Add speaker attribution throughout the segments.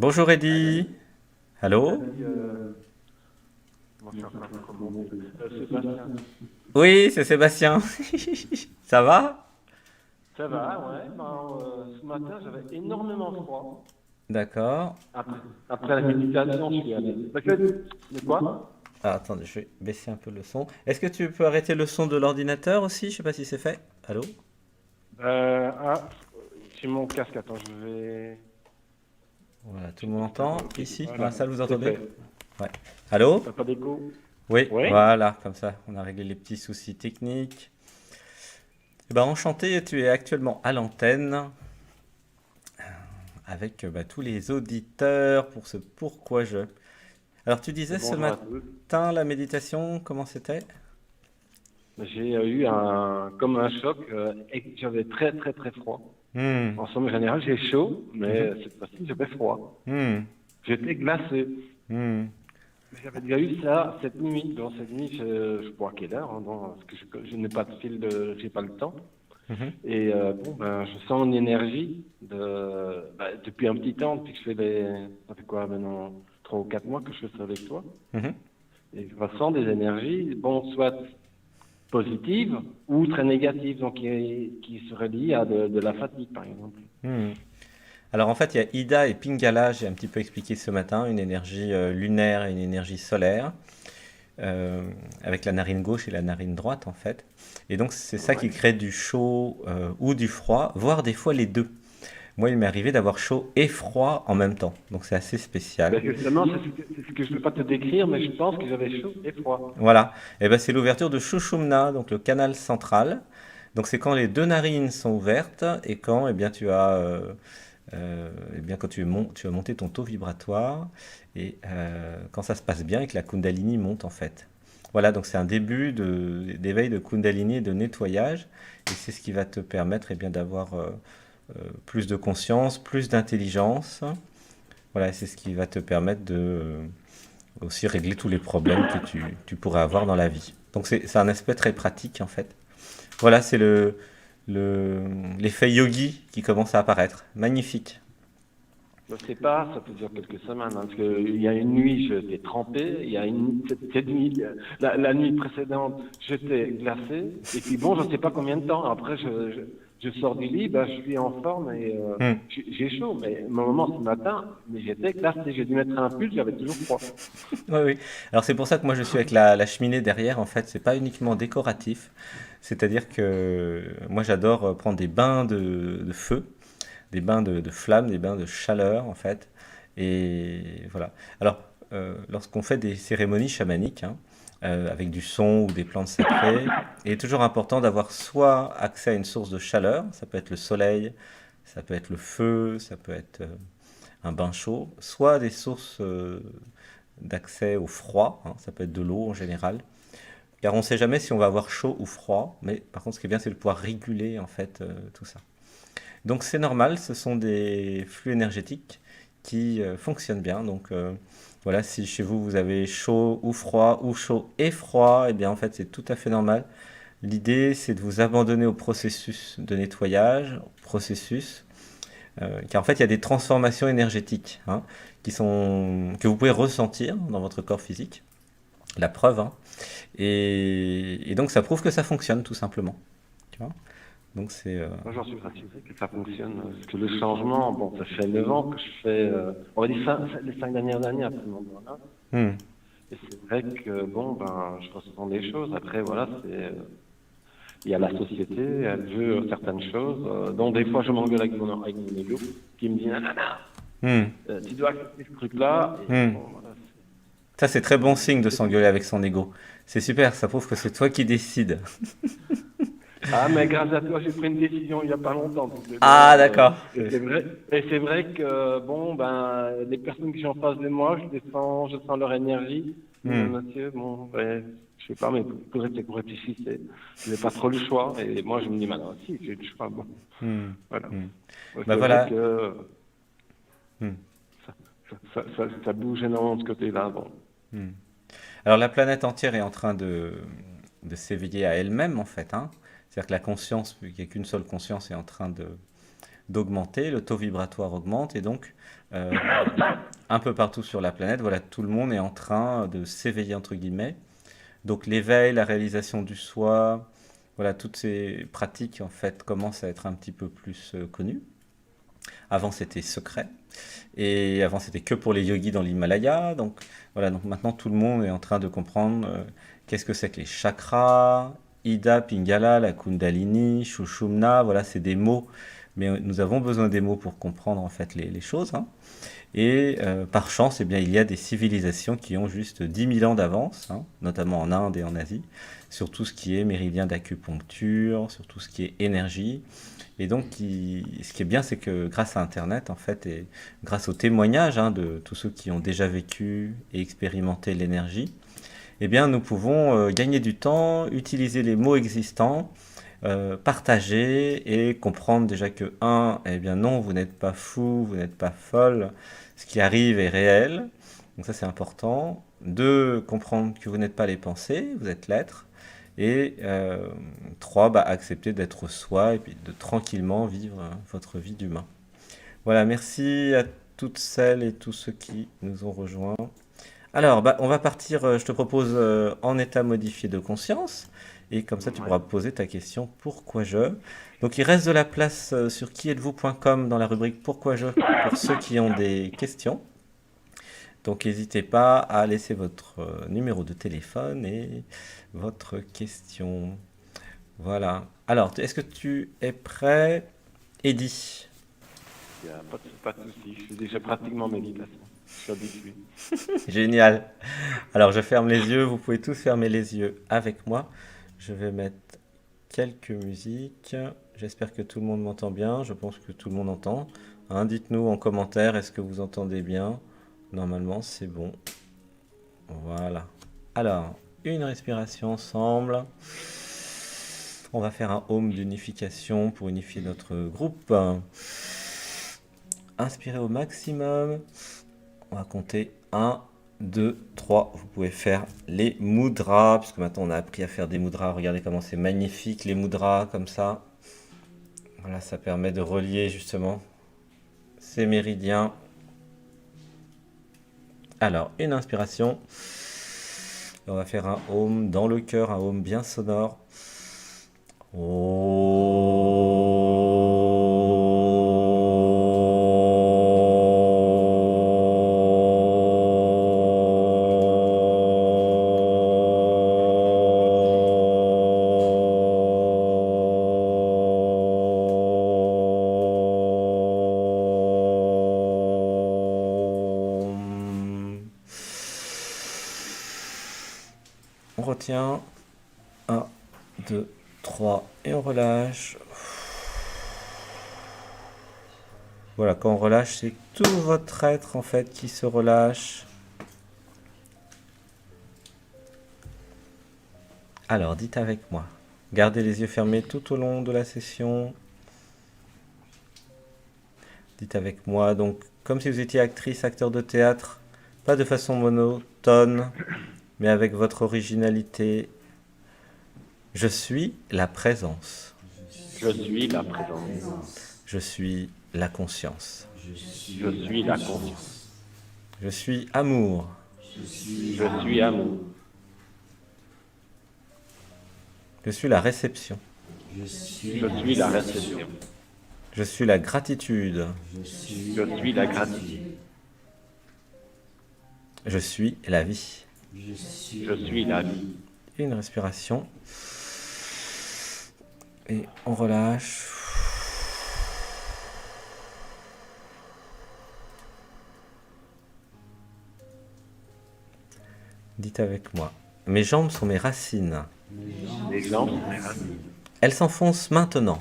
Speaker 1: Bonjour Eddy. Allô?
Speaker 2: Salut, mon cher comment Sébastien.
Speaker 1: Oui, c'est Sébastien. Ça va?
Speaker 2: Ça va, ouais. Ce matin, j'avais énormément froid.
Speaker 1: D'accord.
Speaker 2: Après, après la méditation, je suis allé. De quoi?
Speaker 1: Ah, attendez, je vais baisser un peu le son. Est-ce que tu peux arrêter le son de l'ordinateur aussi? Je sais pas si c'est fait. Allô?
Speaker 2: Ah, j'ai mon casque. Attends, je vais.
Speaker 1: Voilà, tout
Speaker 2: J'ai
Speaker 1: le monde
Speaker 2: peut-être un.
Speaker 1: entend
Speaker 2: Ok,
Speaker 1: ici? Dans la
Speaker 2: voilà,
Speaker 1: salle, vous
Speaker 2: c'est
Speaker 1: entendez?
Speaker 2: fait.
Speaker 1: Ouais. Allô?
Speaker 2: T'as pas d'écho?
Speaker 1: Oui,
Speaker 2: Oui?
Speaker 1: voilà, comme ça, on a réglé les petits soucis techniques. Eh ben, enchanté, tu es actuellement à l'antenne avec tous les auditeurs pour ce pourquoi je. Alors, tu
Speaker 2: Et
Speaker 1: disais ce
Speaker 2: bonjour à tous.
Speaker 1: matin, la méditation, comment c'était?
Speaker 2: J'ai eu comme un choc et j'avais très très très froid.
Speaker 1: Hmm.
Speaker 2: En somme générale, j'ai chaud, mais
Speaker 1: Mhm.
Speaker 2: cette fois-ci, j'avais froid.
Speaker 1: Hmm.
Speaker 2: J'étais glacé.
Speaker 1: Hmm.
Speaker 2: J'avais déjà eu ça cette nuit. Dans cette nuit, je sais pas à quelle heure, hein, parce que je n'ai pas de fil j'ai pas le temps.
Speaker 1: Mhm.
Speaker 2: Et bon, ben, je sens une énergie depuis un petit temps, depuis que je fais ça fait quoi maintenant, 3 ou 4 mois que je fais ça avec toi.
Speaker 1: Mhm.
Speaker 2: Et je ressens des énergies, bon, soit positives ou très négatives, donc qui seraient liées à de la fatigue, par exemple.
Speaker 1: Hmm. Alors en fait, il y a Ida et Pingala, j'ai un petit peu expliqué ce matin, une énergie lunaire et une énergie solaire, euh, avec la narine gauche et la narine droite en fait. Et donc c'est ça qui
Speaker 2: Ouais.
Speaker 1: crée du chaud ou du froid, voire des fois les deux. Moi, il m'est arrivé d'avoir chaud et froid en même temps, donc c'est assez spécial.
Speaker 2: Ben justement, c'est ce que je ne peux pas te décrire, mais je pense que j'avais chaud et froid.
Speaker 1: Voilà, et ben c'est l'ouverture de Shushumna, donc le canal central. Donc c'est quand les deux narines sont ouvertes et quand eh bien, tu as eh bien, quand tu vas monter ton taux vibratoire et quand ça se passe bien et que la Kundalini monte en fait. Voilà, donc c'est un début d'éveil de Kundalini et de nettoyage et c'est ce qui va te permettre eh bien, d'avoir plus de conscience, plus d'intelligence. Voilà, c'est ce qui va te permettre de aussi régler tous les problèmes que tu pourrais avoir dans la vie. Donc c'est un aspect très pratique en fait. Voilà, c'est l'effet yogi qui commence à apparaître. Magnifique.
Speaker 2: Je ne sais pas, ça fait déjà quelques semaines, hein, parce qu'il y a une nuit, j'étais trempé, il y a cette nuit, la nuit précédente, j'étais glacé, et puis bon, je ne sais pas combien de temps, après je sors du lit, ben, je suis en forme et
Speaker 1: Hmm.
Speaker 2: j'ai chaud, mais au moment ce matin, mais j'étais glacé, j'ai dû mettre un pull, j'avais toujours froid.
Speaker 1: Oui, oui. Alors c'est pour ça que moi je suis avec la cheminée derrière. En fait, c'est pas uniquement décoratif. C'est-à-dire que moi j'adore prendre des bains de feu, des bains de flammes, des bains de chaleur en fait. Et voilà. Alors lorsqu'on fait des cérémonies chamaniques, hein, avec du son ou des plantes sacrées, il est toujours important d'avoir soit accès à une source de chaleur, ça peut être le soleil, ça peut être le feu, ça peut être un bain chaud, soit des sources d'accès au froid, hein, ça peut être de l'eau en général, car on ne sait jamais si on va avoir chaud ou froid, mais par contre ce qui est bien c'est de pouvoir réguler en fait tout ça. Donc c'est normal, ce sont des flux énergétiques qui fonctionnent bien, donc voilà, si chez vous vous avez chaud ou chaud et froid, et bien en fait c'est tout à fait normal. L'idée c'est de vous abandonner au processus de nettoyage, au processus, car en fait il y a des transformations énergétiques, hein, que vous pouvez ressentir dans votre corps physique, la preuve, hein. Et donc ça prouve que ça fonctionne tout simplement. Tu vois. Donc c'est
Speaker 2: Moi, j'en suis rassuré que ça fonctionne, parce que le changement, bon, ça fait 9 ans que je fais, on va dire les 5 dernières années après mon burn-out.
Speaker 1: hmm,
Speaker 2: Et c'est vrai que, bon, ben, je ressens des choses. Après, voilà, il y a la société, elle veut certaines choses, dont des fois je m'engueule avec mon ego, qui me dit, non, non, non,
Speaker 1: hmm,
Speaker 2: tu dois accepter ce truc-là. Et
Speaker 1: hmm.
Speaker 2: bon, voilà.
Speaker 1: Ça c'est très bon signe de s'engueuler avec son ego. C'est super, ça prouve que c'est toi qui décides.
Speaker 2: Ah, mais grâce à toi, j'ai pris une décision il n'y a pas longtemps, tu sais bien.
Speaker 1: Ah d'accord.
Speaker 2: Et c'est vrai que, bon, ben, les personnes qui sont en face de moi, je sens leur énergie.
Speaker 1: Hmm,
Speaker 2: Monsieur, bon, ben, je sais pas, mais pour rester pour réfléchir, je n'ai pas trop le choix. Et moi, je me dis, maintenant, si, j'ai le choix. Bon,
Speaker 1: hmm,
Speaker 2: voilà.
Speaker 1: hmm.
Speaker 2: Ouais,
Speaker 1: Bah
Speaker 2: c'est vrai
Speaker 1: voilà.
Speaker 2: que
Speaker 1: Hmm,
Speaker 2: ça bouge énormément de ce côté-là. Bon.
Speaker 1: hmm. Alors la planète entière est en train de s'éveiller à elle-même en fait, hein. C'est-à-dire que la conscience, vu qu'il n'y a qu'une seule conscience, est en train d'augmenter, le taux vibratoire augmente et donc euh, un peu partout sur la planète, voilà, tout le monde est en train de s'éveiller entre guillemets. Donc l'éveil, la réalisation du soi, voilà, toutes ces pratiques en fait commencent à être un petit peu plus connues. Avant c'était secret et avant c'était que pour les yogis dans l'Himalaya. Donc voilà, donc maintenant tout le monde est en train de comprendre qu'est-ce que c'est que les chakras, Ida, Pingala, la Kundalini, Shushumna. Voilà, c'est des mots, mais nous avons besoin des mots pour comprendre en fait les choses, hein. Et par chance, eh bien, il y a des civilisations qui ont juste 10 000 ans d'avance, hein, notamment en Inde et en Asie, sur tout ce qui est méridien d'acupuncture, sur tout ce qui est énergie. Et donc, ce qui est bien, c'est que grâce à Internet, en fait, et grâce aux témoignages, hein, de tous ceux qui ont déjà vécu et expérimenté l'énergie, eh bien, nous pouvons gagner du temps, utiliser les mots existants, partager et comprendre déjà que, un, eh bien non, vous n'êtes pas fou, vous n'êtes pas folle, ce qui arrive est réel, donc ça c'est important. Deux, comprendre que vous n'êtes pas les pensées, vous êtes l'être. Et trois, bah, accepter d'être soi et puis de tranquillement vivre votre vie d'humain. Voilà, merci à toutes celles et tous ceux qui nous ont rejoints. Alors, bah, on va partir, je te propose, en état modifié de conscience. Et comme ça, tu
Speaker 2: Ouais.
Speaker 1: pourras poser ta question pourquoi je. Donc, il reste de la place sur quiêtes-vous.com dans la rubrique pourquoi je pour ceux qui ont des questions. Donc, n'hésitez pas à laisser votre numéro de téléphone et votre question. Voilà. Alors, est-ce que tu es prêt, Eddy?
Speaker 2: Il n'y a pas de souci. Je fais déjà pratiquement méditation. Je suis habitué.
Speaker 1: Génial. Alors, je ferme les yeux. Vous pouvez tous fermer les yeux avec moi. Je vais mettre quelques musiques. J'espère que tout le monde m'entend bien. Je pense que tout le monde entend. Hein, dites-nous en commentaire, est-ce que vous entendez bien? Normalement, c'est bon. Voilà. Alors, une respiration ensemble. On va faire un home d'unification pour unifier notre groupe. Inspirez au maximum. On va compter 1, 2, 3. Vous pouvez faire les mudras, puisque maintenant on a appris à faire des mudras. Regardez comment c'est magnifique les mudras comme ça. Voilà, ça permet de relier justement ces méridiens. Alors, une inspiration. On va faire un home dans le cœur, un home bien sonore. On retient. 1, 2, 3 et on relâche. Voilà, quand on relâche, c'est tout votre être en fait qui se relâche. Alors, dites avec moi. Gardez les yeux fermés tout au long de la session. Dites avec moi, donc, comme si vous étiez actrice, acteur de théâtre, pas de façon monotone, mais avec votre originalité. Je suis la présence.
Speaker 2: Je suis la présence.
Speaker 1: Je suis la conscience.
Speaker 2: Je suis la conscience.
Speaker 1: Je suis amour.
Speaker 2: Je suis amour.
Speaker 1: Je suis la réception.
Speaker 2: Je suis la réception.
Speaker 1: Je suis la gratitude.
Speaker 2: Je suis la gratitude.
Speaker 1: Je suis la vie.
Speaker 2: Je suis la vie.
Speaker 1: Une respiration. Et on relâche. Dites avec moi. Mes jambes sont mes racines.
Speaker 2: Les jambes sont mes racines.
Speaker 1: Elles s'enfoncent maintenant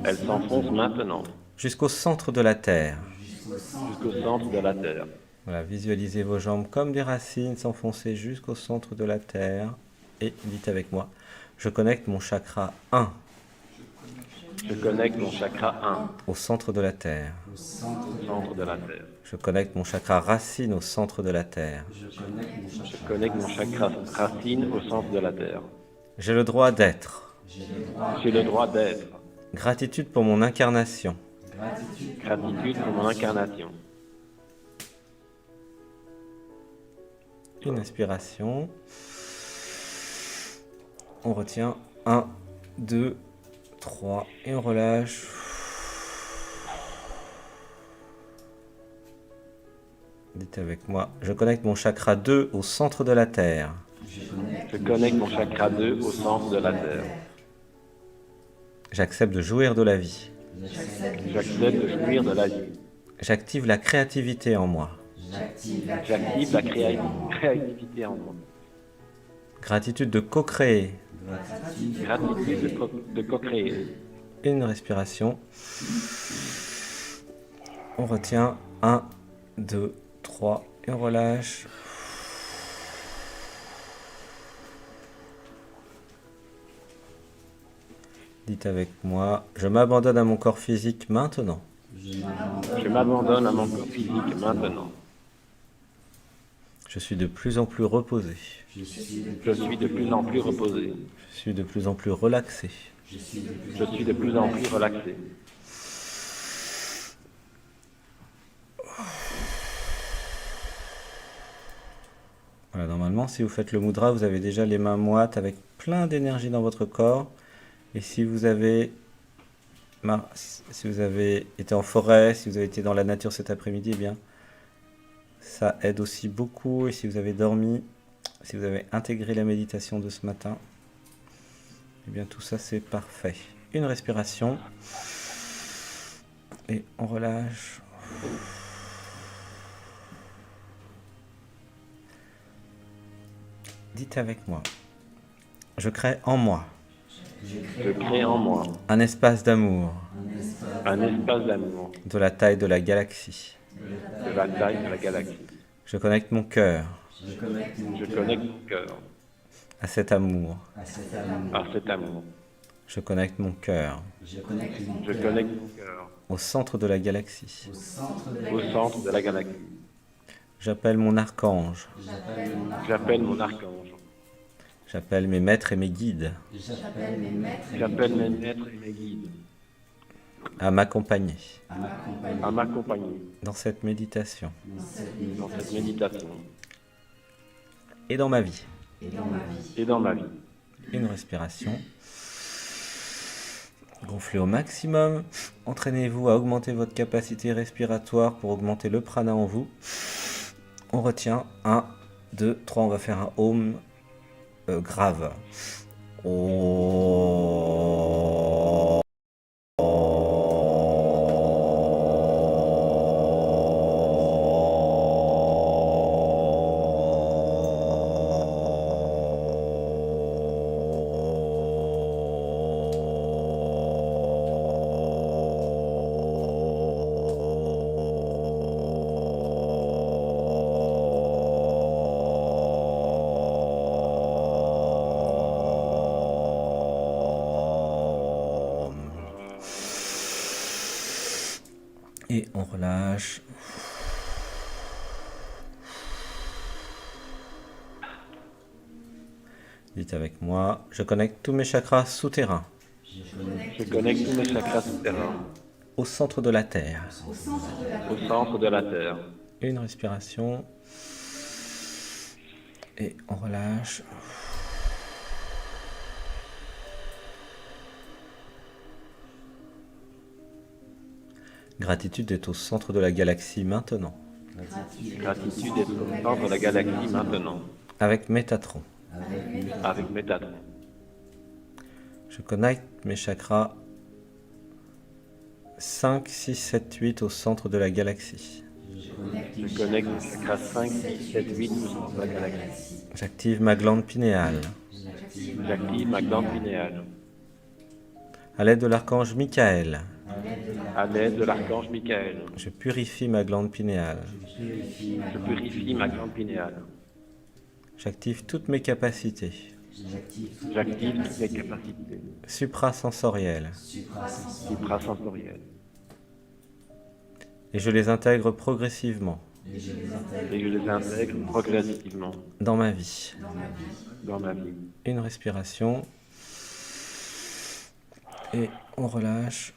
Speaker 2: Elles s'enfoncent maintenant
Speaker 1: jusqu'au centre de la terre.
Speaker 2: jusqu'au centre de la terre.
Speaker 1: Voilà, visualisez vos jambes comme des racines s'enfoncer jusqu'au centre de la terre. Et dites avec moi. Je connecte mon chakra 1
Speaker 2: Je connecte mon chakra 1
Speaker 1: au centre de la terre.
Speaker 2: au centre de la terre.
Speaker 1: Je connecte mon chakra racine au centre de la terre.
Speaker 2: Je connecte mon chakra racine au centre de la terre.
Speaker 1: J'ai le droit d'être.
Speaker 2: J'ai le droit d'être.
Speaker 1: Gratitude pour mon incarnation.
Speaker 2: Gratitude pour mon incarnation.
Speaker 1: Une inspiration. On retient 1, 2, 3 et on relâche. Dites avec moi, je connecte mon chakra 2 au centre de la Terre.
Speaker 2: Je connecte mon chakra 2 au centre de la Terre.
Speaker 1: J'accepte de jouir de la vie.
Speaker 2: J'accepte de jouir de la vie.
Speaker 1: J'active la créativité en moi.
Speaker 2: J'active la créativité en moi.
Speaker 1: Gratitude de co-créer.
Speaker 2: Gratitude de co-créer.
Speaker 1: Une respiration. On retient 1, 2, 3 et on relâche. Dites avec moi, je m'abandonne à mon corps physique maintenant.
Speaker 2: Je m'abandonne à mon corps physique maintenant.
Speaker 1: Je suis de plus en plus reposé.
Speaker 2: Je suis de plus en plus reposé.
Speaker 1: Je suis de plus en plus relaxé.
Speaker 2: Je suis de plus en plus relaxé.
Speaker 1: Voilà, normalement, si vous faites le mudra, vous avez déjà les mains moites avec plein d'énergie dans votre corps. Et si vous avez été en forêt, si vous avez été dans la nature cet après-midi, eh bien, ça aide aussi beaucoup. Et si vous avez dormi, si vous avez intégré la méditation de ce matin, eh bien, tout ça, c'est parfait. Une respiration. Et on relâche. Dites avec moi. Je crée en moi
Speaker 2: Je crée en moi
Speaker 1: un espace d'amour
Speaker 2: un espace d'amour
Speaker 1: de la taille de la galaxie.
Speaker 2: de la taille de la galaxie.
Speaker 1: Je connecte mon cœur
Speaker 2: Je connecte mon cœur
Speaker 1: à cet amour.
Speaker 2: à cet amour.
Speaker 1: Je connecte mon cœur
Speaker 2: Je connecte mon cœur
Speaker 1: au centre de la galaxie.
Speaker 2: au centre de la galaxie.
Speaker 1: J'appelle mon archange.
Speaker 2: J'appelle mon archange.
Speaker 1: J'appelle mes maîtres et mes guides
Speaker 2: J'appelle mes maîtres et mes guides
Speaker 1: à m'accompagner
Speaker 2: à m'accompagner
Speaker 1: dans cette méditation
Speaker 2: dans cette méditation
Speaker 1: et dans ma vie.
Speaker 2: et dans ma vie.
Speaker 1: Une respiration. Gonflez au maximum. Entraînez-vous à augmenter votre capacité respiratoire pour augmenter le prana en vous. On retient 1, 2, 3. On va faire un Om grave. Om. Et on relâche. Dites avec moi, je connecte tous mes chakras souterrains
Speaker 2: Je connecte tous mes chakras souterrains
Speaker 1: au centre de la Terre.
Speaker 2: au centre de la Terre.
Speaker 1: Une respiration. Et on relâche. Gratitude est au centre de la galaxie maintenant.
Speaker 2: Gratitude d'être au centre de la galaxie maintenant
Speaker 1: Avec Métatron.
Speaker 2: avec Métatron.
Speaker 1: Je connecte mes chakras 5, 6, 7, 8 au centre de la galaxie.
Speaker 2: Je connecte les chakras 5, 6, 7, 8 au centre de la galaxie.
Speaker 1: J'active ma glande pinéale.
Speaker 2: J'active ma glande pinéale.
Speaker 1: À l'aide de l'archange Michael,
Speaker 2: À l'aide de l'archange Michael,
Speaker 1: je purifie ma glande pinéale.
Speaker 2: je purifie ma glande pinéale.
Speaker 1: J'active toutes mes capacités
Speaker 2: J'active toutes mes capacités
Speaker 1: suprasensorielles
Speaker 2: suprasensorielles
Speaker 1: et je les intègre progressivement
Speaker 2: et je les intègre progressivement
Speaker 1: dans ma vie.
Speaker 2: dans ma vie.
Speaker 1: Une respiration et on relâche.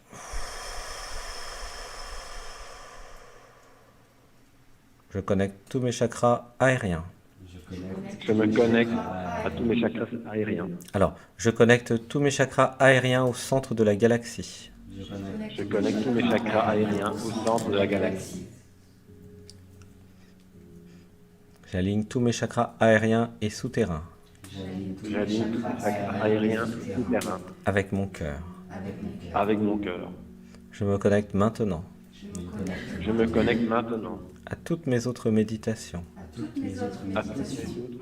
Speaker 1: Je connecte tous mes chakras aériens.
Speaker 2: Je me connecte à tous mes chakras aériens.
Speaker 1: Alors, je connecte tous mes chakras aériens au centre de la galaxie.
Speaker 2: Je connecte tous mes chakras aériens au centre de la galaxie.
Speaker 1: J'aligne tous mes chakras aériens et souterrains
Speaker 2: J'aligne tous mes chakras aériens et souterrains
Speaker 1: avec mon cœur.
Speaker 2: avec mon cœur.
Speaker 1: Je me connecte maintenant
Speaker 2: Je me connecte maintenant
Speaker 1: à toutes mes autres méditations.
Speaker 2: à toutes mes autres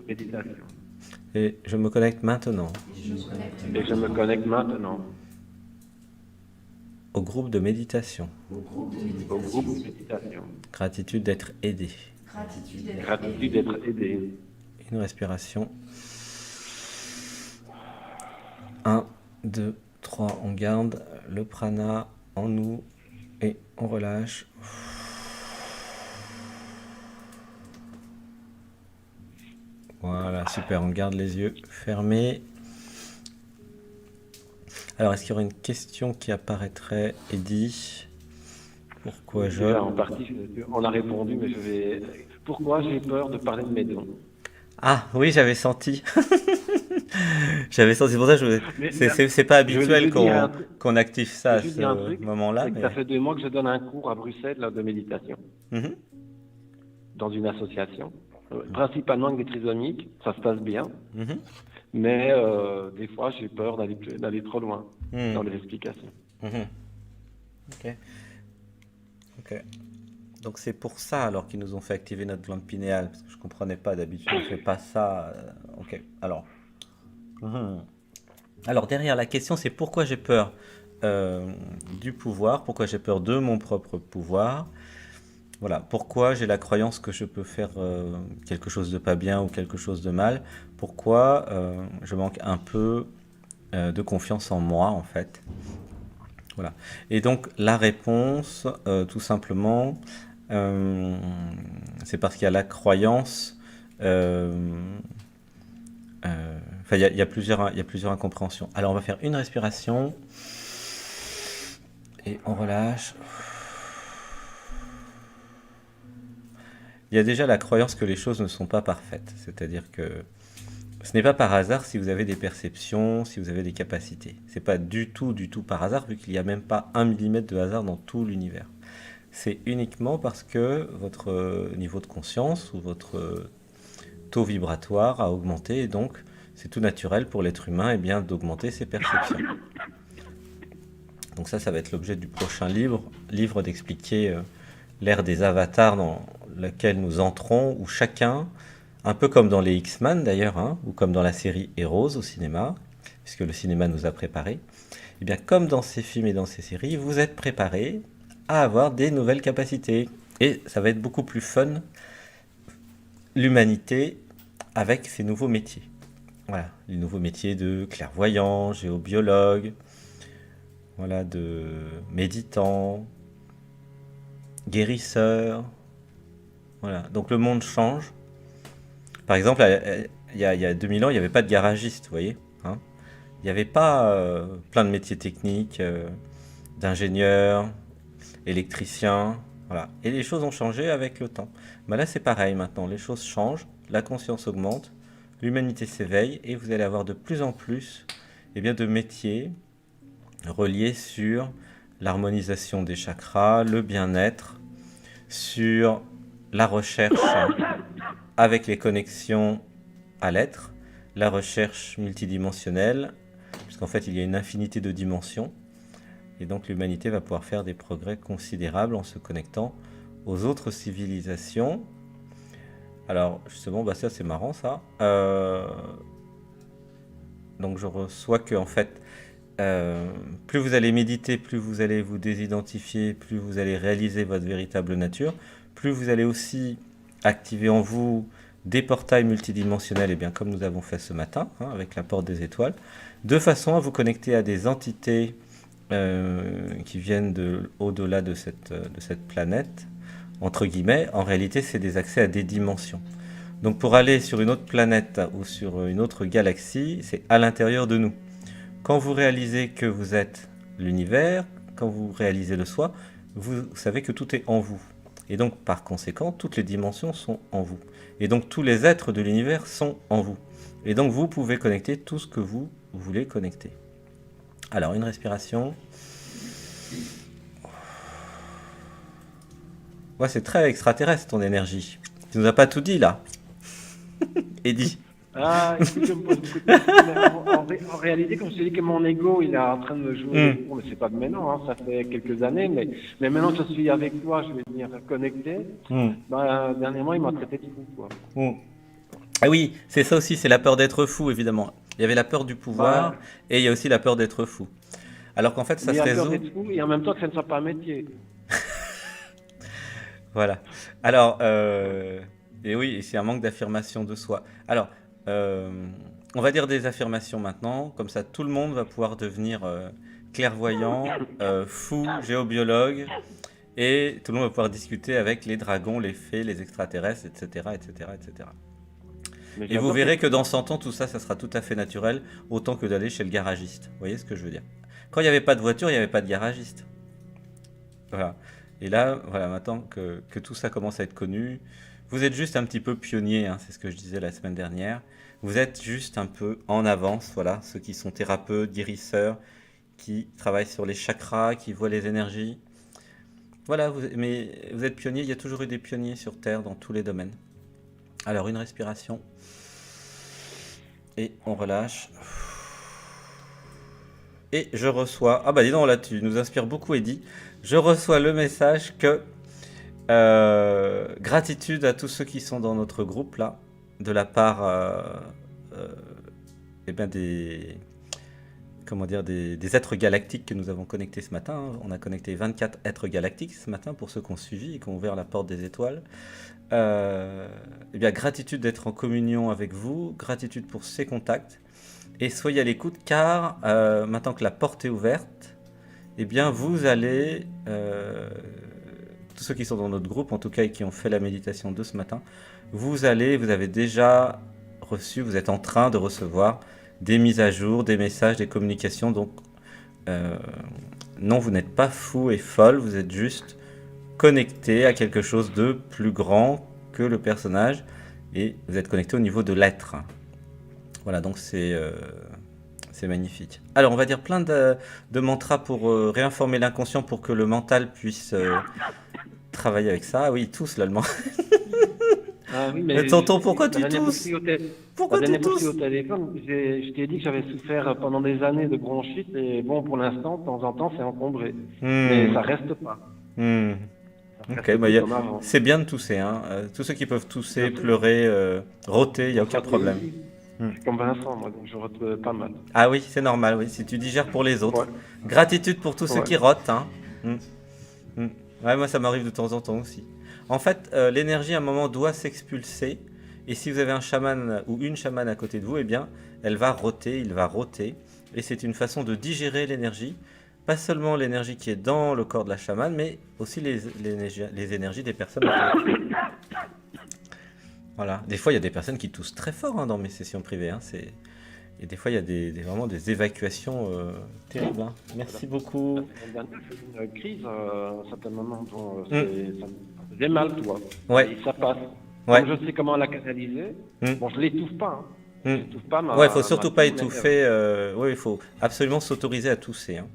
Speaker 2: méditations.
Speaker 1: Et je me connecte maintenant
Speaker 2: Et je me connecte maintenant
Speaker 1: au groupe de méditation.
Speaker 2: au groupe de méditation.
Speaker 1: Gratitude d'être aidé.
Speaker 2: Gratitude d'être aidé.
Speaker 1: Une respiration. 1, 2, 3. On garde le prana en nous et on relâche. Voilà, super. On garde les yeux fermés. Alors, est-ce qu'il y aurait une question qui apparaîtrait, Eddy? Pourquoi
Speaker 2: Déjà, en partie, on a répondu, mais je vais. Pourquoi j'ai peur de parler de mes dons?
Speaker 1: Ah, oui, j'avais senti. J'avais senti, c'est pour ça que c'est pas habituel qu'on active ça à
Speaker 2: Je vais dire un
Speaker 1: ce
Speaker 2: truc,
Speaker 1: moment-là.
Speaker 2: c'est que
Speaker 1: Mais...
Speaker 2: ça fait 2 mois que je donne un cours à Bruxelles là, de méditation,
Speaker 1: Mhm.
Speaker 2: dans une association, principalement avec des trisomiques. Ça se passe bien,
Speaker 1: Mhm.
Speaker 2: mais des fois, j'ai peur d'aller trop loin
Speaker 1: Mhm.
Speaker 2: dans les explications.
Speaker 1: Mhm. Ok. Ok. Donc c'est pour ça alors qu'ils nous ont fait activer notre glande pinéale, parce que je comprenais pas d'habitude, on fait pas ça. Ok. Alors. Mhm. Alors derrière la question, c'est pourquoi j'ai peur du pouvoir, pourquoi j'ai peur de mon propre pouvoir. Voilà, pourquoi j'ai la croyance que je peux faire quelque chose de pas bien ou quelque chose de mal. Pourquoi je manque un peu de confiance en moi en fait. Voilà. Et donc la réponse, tout simplement, euh, c'est parce qu'il y a la croyance. Enfin, il y a plusieurs incompréhensions. Alors, on va faire une respiration et on relâche. Il y a déjà la croyance que les choses ne sont pas parfaites. C'est-à-dire que ce n'est pas par hasard si vous avez des perceptions, si vous avez des capacités. C'est pas du tout par hasard, vu qu'il n'y a même pas 1 millimètre de hasard dans tout l'univers. C'est uniquement parce que votre niveau de conscience ou votre taux vibratoire a augmenté, et donc c'est tout naturel pour l'être humain d'augmenter ses perceptions. Donc ça va être l'objet du prochain livre d'expliquer l'ère des avatars dans laquelle nous entrons, où chacun, un peu comme dans les X-Men d'ailleurs, hein, ou comme dans la série Heroes au cinéma, puisque le cinéma nous a préparés, et bien comme dans ces films et dans ces séries, vous êtes préparés à avoir des nouvelles capacités. Et ça va être beaucoup plus fun, l'humanité, avec ces nouveaux métiers. Voilà, les nouveaux métiers de clairvoyant, géobiologue, voilà, de méditant, guérisseur. Voilà, donc le monde change. Par exemple, il y a 2000 ans, il n'y avait pas de garagiste, vous voyez, hein. Il n'y avait pas plein de métiers techniques, d'ingénieurs, électriciens, voilà. Et les choses ont changé avec le temps. Mais là, c'est pareil maintenant, les choses changent, la conscience augmente, l'humanité s'éveille, et vous allez avoir de plus en plus de métiers reliés sur l'harmonisation des chakras, le bien-être, sur la recherche avec les connexions à l'être, la recherche multidimensionnelle, puisqu'en fait il y a une infinité de dimensions, et donc l'humanité va pouvoir faire des progrès considérables en se connectant aux autres civilisations. Alors justement, ça c'est marrant ça. Donc je reçois que en fait, plus vous allez méditer, plus vous allez vous désidentifier, plus vous allez réaliser votre véritable nature, plus vous allez aussi activer en vous des portails multidimensionnels, et bien comme nous avons fait ce matin, hein, avec la porte des étoiles, de façon à vous connecter à des entités qui viennent au-delà de cette planète, entre guillemets. En réalité, c'est des accès à des dimensions. Donc pour aller sur une autre planète ou sur une autre galaxie, c'est à l'intérieur de nous. Quand vous réalisez que vous êtes l'univers, quand vous réalisez le soi, vous savez que tout est en vous. Et donc, par conséquent, toutes les dimensions sont en vous. Et donc, tous les êtres de l'univers sont en vous. Et donc, vous pouvez connecter tout ce que vous voulez connecter. Alors, une respiration. Ouais, c'est très extraterrestre ton énergie. Tu nous as pas tout dit là, Eddie.
Speaker 2: Ah, écoute, je me pose beaucoup de questions, mais en réalité, comme je t'ai dit que mon ego, il est en train de me jouer
Speaker 1: Hmm.
Speaker 2: des tours, mais c'est pas de maintenant, hein, ça fait quelques années, mais maintenant que je suis avec toi, je vais venir connecter.
Speaker 1: Hmm.
Speaker 2: Ben, dernièrement, il m'a traité de fou, quoi.
Speaker 1: Hmm. Ah oui, c'est ça aussi, c'est la peur d'être fou, évidemment. Il y avait la peur du pouvoir
Speaker 2: Ben,
Speaker 1: et il y a aussi la peur d'être fou. Alors qu'en fait, ça
Speaker 2: il y
Speaker 1: se
Speaker 2: a peur
Speaker 1: résout.
Speaker 2: d'être fou, et en même temps que ça ne soit pas un métier.
Speaker 1: Voilà. Alors, et oui, et c'est un manque d'affirmation de soi. Alors, euh, on va dire des affirmations maintenant, comme ça tout le monde va pouvoir devenir clairvoyant, fou, géobiologue, et tout le monde va pouvoir discuter avec les dragons, les fées, les extraterrestres, etc., etc., etc.
Speaker 2: Mais
Speaker 1: Et vous
Speaker 2: j'adore
Speaker 1: verrez
Speaker 2: cette
Speaker 1: que dans 100 ans, tout ça, ça sera tout à fait naturel, autant que d'aller chez le garagiste. Vous voyez ce que je veux dire? Quand il n'y avait pas de voiture, il n'y avait pas de garagiste. Voilà. Et là, voilà, maintenant que tout ça commence à être connu, vous êtes juste un petit peu pionnier, hein, c'est ce que je disais la semaine dernière. Vous êtes juste un peu en avance, voilà, ceux qui sont thérapeutes, guérisseurs, qui travaillent sur les chakras, qui voient les énergies. Voilà, mais vous êtes pionnier, il y a toujours eu des pionniers sur Terre dans tous les domaines. Alors, une respiration, et on relâche. Et je reçois, ah bah dis donc là, tu nous inspires beaucoup, Eddy. Je reçois le message que gratitude à tous ceux qui sont dans notre groupe là, de la part euh, eh ben comment dire, des êtres galactiques que nous avons connectés ce matin, hein. On a connecté 24 êtres galactiques ce matin pour ceux qui ont suivi et qui ont ouvert la porte des étoiles. Eh bien, gratitude d'être en communion avec vous, gratitude pour ces contacts, et soyez à l'écoute car maintenant que la porte est ouverte, eh bien vous allez, tous ceux qui sont dans notre groupe en tout cas et qui ont fait la méditation de ce matin, vous avez déjà reçu, vous êtes en train de recevoir des mises à jour, des messages, des communications. Donc euh, non, vous n'êtes pas fou et folle, vous êtes juste connecté à quelque chose de plus grand que le personnage et vous êtes connecté au niveau de l'être. Voilà, donc c'est magnifique. Alors, on va dire plein de mantras pour réinformer l'inconscient pour que le mental puisse travailler avec ça. Ah oui, tous l'allemand.
Speaker 2: Ah oui, mais
Speaker 1: Tonton, pourquoi
Speaker 2: la
Speaker 1: tu
Speaker 2: dernière fois que
Speaker 1: tousses?
Speaker 2: la
Speaker 1: Pourquoi tu
Speaker 2: dernière fois que j'étais au
Speaker 1: tousses?
Speaker 2: téléphone, je t'ai dit que j'avais souffert pendant des années de bronchite et bon, pour l'instant, de temps en temps, c'est encombré. Mais
Speaker 1: Hmm,
Speaker 2: ça reste pas.
Speaker 1: hmm.
Speaker 2: Ça
Speaker 1: Ok,
Speaker 2: reste
Speaker 1: bah,
Speaker 2: plus comme avant.
Speaker 1: c'est bien de tousser, hein. Tous ceux qui peuvent
Speaker 2: Je
Speaker 1: tousser,
Speaker 2: sais.
Speaker 1: pleurer, rôter, il n'y a
Speaker 2: Bon,
Speaker 1: aucun
Speaker 2: ça, c'est
Speaker 1: problème.
Speaker 2: aussi.
Speaker 1: Hmm.
Speaker 2: C'est comme Vincent, moi, donc je rate pas mal.
Speaker 1: Ah oui, c'est normal, oui, si tu digères pour les
Speaker 2: Ouais,
Speaker 1: autres. Gratitude pour tous ceux
Speaker 2: ouais.
Speaker 1: qui rotent, hein. Hmm, hmm. Ouais, moi ça m'arrive de temps en temps aussi. En fait, l'énergie à un moment doit s'expulser. Et si vous avez un chaman ou une chamane à côté de vous, eh bien, elle va roter, il va roter. Et c'est une façon de digérer l'énergie. Pas seulement l'énergie qui est dans le corps de la chamane, mais aussi les énergies des personnes autour. Voilà. Des fois, il y a des personnes qui toussent très fort hein, dans mes sessions privées. Hein. Et des fois, il y a vraiment des évacuations terribles. Hein. Merci beaucoup.
Speaker 2: La semaine dernière, j'ai eu une crise à un certain moment. Dont,
Speaker 1: Hmm.
Speaker 2: ça me faisait mal, toi.
Speaker 1: Ouais,
Speaker 2: Et ça passe.
Speaker 1: ouais.
Speaker 2: Comme je sais comment la canaliser,
Speaker 1: Hmm.
Speaker 2: bon, je l'étouffe pas. Hein. Je
Speaker 1: Hmm.
Speaker 2: l'étouffe pas
Speaker 1: Ouais, il faut
Speaker 2: ma
Speaker 1: surtout pas
Speaker 2: toux, mais
Speaker 1: étouffer. Oui, il faut absolument s'autoriser à tousser. Hein.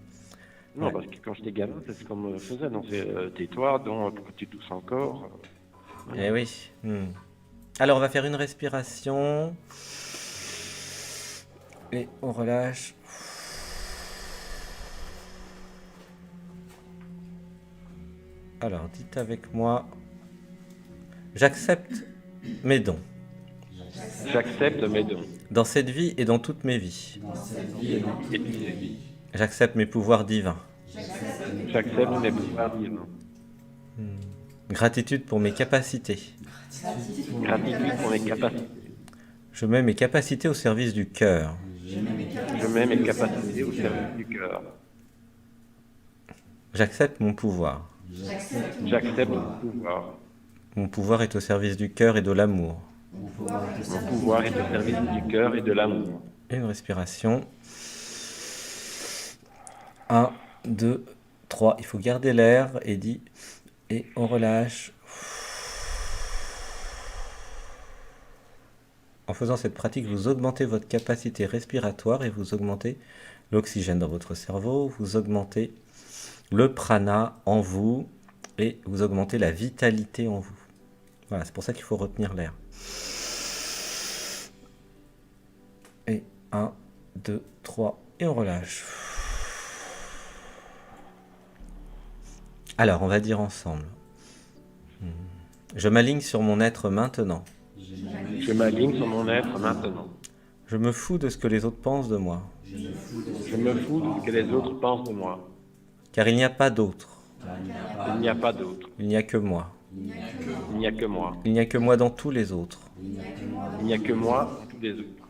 Speaker 2: non,
Speaker 1: Ouais.
Speaker 2: parce que quand j'étais gamin, c'est ce qu'on me faisait. Donc, c'est tais-toi, donc pourquoi tu tousses encore
Speaker 1: Eh oui. Hmm. Alors, on va faire une respiration. Et on relâche. Alors, dites avec moi. J'accepte mes dons.
Speaker 2: J'accepte mes dons.
Speaker 1: Dans cette vie et dans toutes mes vies.
Speaker 2: Et toutes les vies.
Speaker 1: J'accepte mes pouvoirs divins.
Speaker 2: J'accepte mes pouvoirs divins.
Speaker 1: Gratitude pour mes capacités.
Speaker 2: Gratitude pour mes capacités.
Speaker 1: Je mets mes capacités au service du cœur.
Speaker 2: Je mets mes capacités au service du cœur.
Speaker 1: J'accepte mon pouvoir.
Speaker 2: J'accepte mon pouvoir.
Speaker 1: Mon pouvoir est au service du cœur et de l'amour.
Speaker 2: Mon pouvoir est au service du cœur et de l'amour.
Speaker 1: Une respiration. 1, 2, 3. Il faut garder l'air et on relâche. En faisant cette pratique, vous augmentez votre capacité respiratoire et vous augmentez l'oxygène dans votre cerveau, vous augmentez le prana en vous et vous augmentez la vitalité en vous. Voilà, c'est pour ça qu'il faut retenir l'air. Et 1, 2, 3, et on relâche. Alors, on va dire ensemble. Je m'aligne sur mon être maintenant.
Speaker 2: Je m'aligne sur mon être maintenant.
Speaker 1: Je me fous de ce que les autres pensent de moi.
Speaker 2: Je me fous de ce que les autres pensent de moi.
Speaker 1: Car il n'y a pas d'autre.
Speaker 2: Il n'y a pas d'autre.
Speaker 1: Il n'y a que moi.
Speaker 2: Il n'y a que moi.
Speaker 1: Il n'y a que moi dans tous les autres.
Speaker 2: Il n'y a que moi dans tous les autres.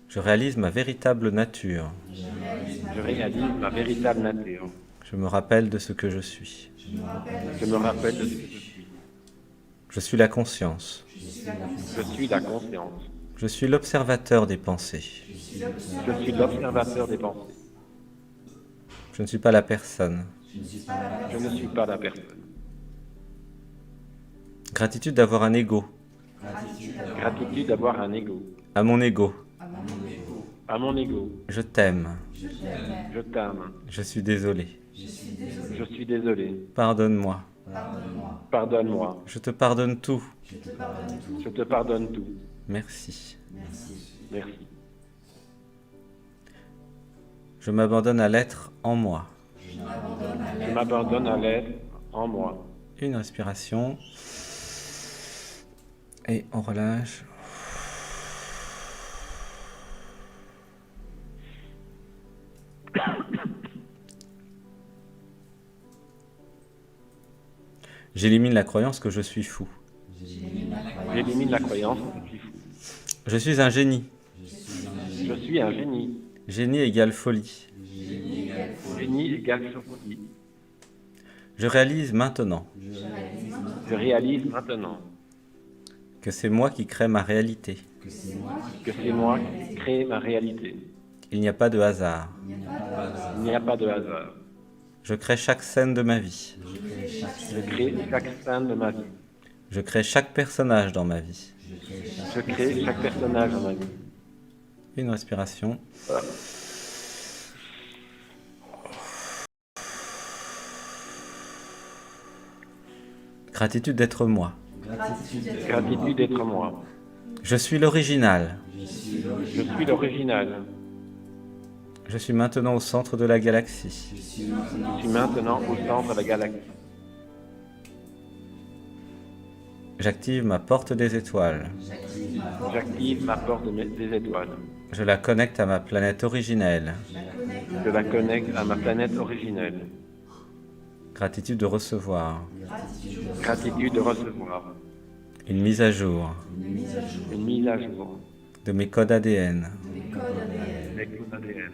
Speaker 1: Je réalise ma véritable nature.
Speaker 2: Je réalise ma véritable nature.
Speaker 1: Je me rappelle de ce que je suis.
Speaker 2: Je me rappelle de ce que je suis.
Speaker 1: Je suis la conscience.
Speaker 2: Je suis la conscience.
Speaker 1: Je suis l'observateur des pensées.
Speaker 2: Je suis l'observateur des pensées.
Speaker 1: Je ne suis pas la personne.
Speaker 2: Je ne suis pas la personne.
Speaker 1: Gratitude d'avoir un ego.
Speaker 2: Gratitude d'avoir un ego.
Speaker 1: À mon ego.
Speaker 2: À mon ego.
Speaker 1: Je t'aime.
Speaker 2: Je t'aime.
Speaker 1: Je suis désolé.
Speaker 2: Je suis désolé.
Speaker 1: Pardonne-moi.
Speaker 2: Pardonne-moi.
Speaker 1: Je te pardonne tout.
Speaker 2: Je te pardonne tout.
Speaker 1: Merci.
Speaker 2: Merci.
Speaker 1: Je m'abandonne à l'être en moi.
Speaker 2: Je m'abandonne à l'être en moi.
Speaker 1: Une respiration. Et on relâche. J'élimine la croyance que je suis fou.
Speaker 2: J'élimine la croyance que je suis fou.
Speaker 1: Je suis un génie.
Speaker 2: Je suis un génie.
Speaker 1: Génie égale folie.
Speaker 2: Génie égale folie.
Speaker 1: Je réalise maintenant
Speaker 2: Je réalise maintenant
Speaker 1: que c'est moi qui crée ma réalité.
Speaker 2: que c'est moi qui crée ma réalité.
Speaker 1: Il n'y a pas de hasard.
Speaker 2: Il n'y a pas de hasard.
Speaker 1: Je crée chaque scène de ma vie.
Speaker 2: Je crée chaque scène de ma vie.
Speaker 1: Je crée chaque personnage dans ma vie.
Speaker 2: Je crée chaque personnage dans ma vie.
Speaker 1: Une respiration.
Speaker 2: Voilà.
Speaker 1: Gratitude d'être moi.
Speaker 2: Gratitude d'être moi.
Speaker 1: Je suis l'original.
Speaker 2: Je suis l'original.
Speaker 1: Je suis maintenant au centre de la galaxie.
Speaker 2: Je suis maintenant au centre de la galaxie.
Speaker 1: J'active ma porte des étoiles.
Speaker 2: J'active ma porte des étoiles.
Speaker 1: Je la connecte à ma planète originelle.
Speaker 2: Je la connecte à ma planète originelle.
Speaker 1: Gratitude de recevoir.
Speaker 2: Gratitude de recevoir.
Speaker 1: Une mise à jour
Speaker 2: Une mise à jour.
Speaker 1: de mes codes ADN.
Speaker 2: Mes codes ADN.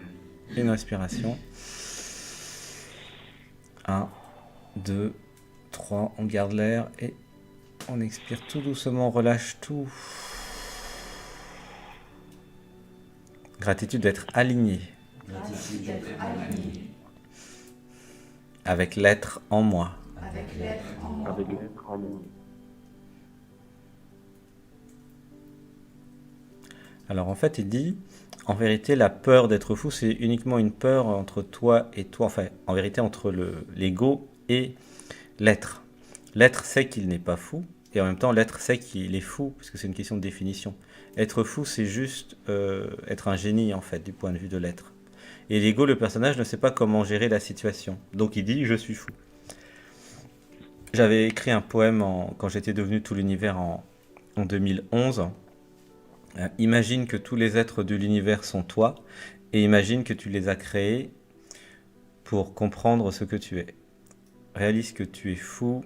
Speaker 1: Une respiration. 1, 2, 3. On garde l'air et on expire tout doucement. On relâche tout. Gratitude d'être aligné. Avec l'être en moi.
Speaker 2: Avec l'être en moi.
Speaker 1: Alors en fait, il dit, en vérité, la peur d'être fou, c'est uniquement une peur entre toi et toi. Enfin, en vérité, entre l'ego et l'être. L'être sait qu'il n'est pas fou, et en même temps, l'être sait qu'il est fou, parce que c'est une question de définition. Être fou, c'est juste être un génie, en fait, du point de vue de l'être. Et l'ego, le personnage, ne sait pas comment gérer la situation. Donc il dit, je suis fou. J'avais écrit un poème quand j'étais devenu tout l'univers en 2011. Imagine que tous les êtres de l'univers sont toi, et imagine que tu les as créés pour comprendre ce que tu es. Réalise que tu es fou,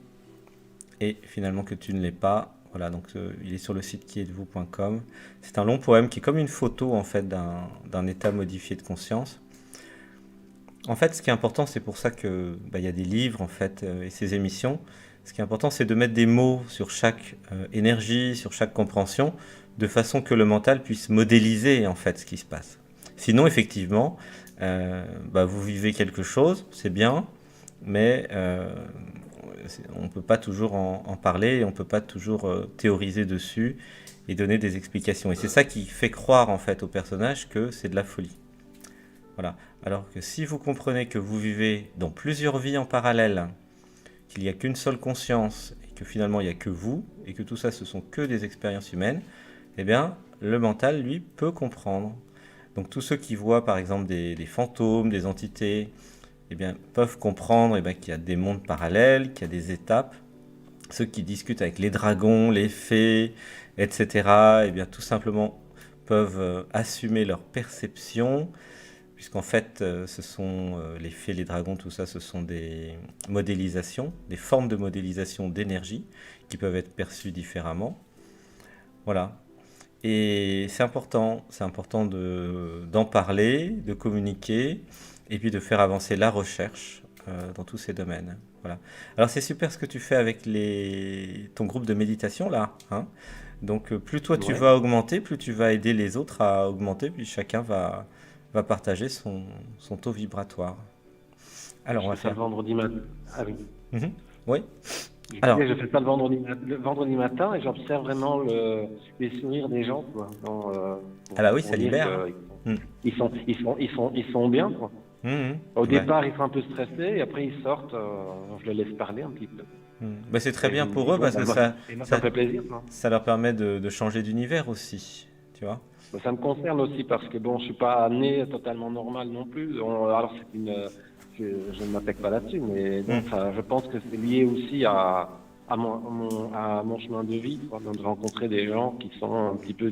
Speaker 1: et finalement que tu ne l'es pas. Voilà, donc il est sur le site quietesvous.com. C'est un long poème qui est comme une photo en fait d'un état modifié de conscience. En fait, ce qui est important, c'est pour ça que y a des livres en fait et ces émissions. Ce qui est important, c'est de mettre des mots sur chaque énergie, sur chaque compréhension, de façon que le mental puisse modéliser en fait ce qui se passe. Sinon, effectivement, vous vivez quelque chose, c'est bien, mais on ne peut pas toujours en parler, et on ne peut pas toujours théoriser dessus et donner des explications. Et c'est ça qui fait croire en fait au personnage que c'est de la folie. Voilà. Alors que si vous comprenez que vous vivez dans plusieurs vies en parallèle, qu'il n'y a qu'une seule conscience et que finalement il n'y a que vous et que tout ça ce sont que des expériences humaines, eh bien le mental lui peut comprendre. Donc tous ceux qui voient par exemple des fantômes, des entités, eh bien, peuvent comprendre qu'il y a des mondes parallèles, qu'il y a des étapes. Ceux qui discutent avec les dragons, les fées, etc., tout simplement peuvent assumer leur perception, puisqu'en fait, ce sont les fées, les dragons, tout ça, ce sont des modélisations, des formes de modélisation d'énergie qui peuvent être perçues différemment. Voilà. Et c'est important d'en parler, de communiquer, et puis de faire avancer la recherche dans tous ces domaines. Voilà. Alors c'est super ce que tu fais avec ton groupe de méditation là, hein. Donc plus toi tu
Speaker 2: Ouais.
Speaker 1: vas augmenter, plus tu vas aider les autres à augmenter, puis chacun va partager son taux vibratoire. Alors
Speaker 2: Je
Speaker 1: on va
Speaker 2: fais ça
Speaker 1: faire.
Speaker 2: le vendredi matin. Ah oui.
Speaker 1: Mhm. Oui.
Speaker 2: Je
Speaker 1: Alors,
Speaker 2: disais, je fais ça le vendredi matin et j'observe vraiment les sourires des gens, quoi.
Speaker 1: ah bah oui,
Speaker 2: Pour
Speaker 1: ça
Speaker 2: dire
Speaker 1: libère, hein. Mhm.
Speaker 2: ils sont bien, quoi.
Speaker 1: Mhm.
Speaker 2: Au
Speaker 1: Ouais.
Speaker 2: départ, ils sont un peu stressés et après ils sortent. Je les laisse parler un petit peu.
Speaker 1: Mhm. Bah, c'est très bien pour eux
Speaker 2: Bon,
Speaker 1: parce
Speaker 2: ben,
Speaker 1: que
Speaker 2: moi,
Speaker 1: ça,
Speaker 2: et moi, ça
Speaker 1: ça,
Speaker 2: me fait plaisir, quoi.
Speaker 1: ça leur permet de changer d'univers aussi, tu vois.
Speaker 2: Ben, ça me concerne aussi parce que bon, je suis pas né totalement normal non plus. Alors je ne m'attaque pas là-dessus, mais bon,
Speaker 1: Mhm.
Speaker 2: ça, je pense que c'est lié aussi à mon chemin de vie, quoi, de rencontrer des gens qui sont un petit peu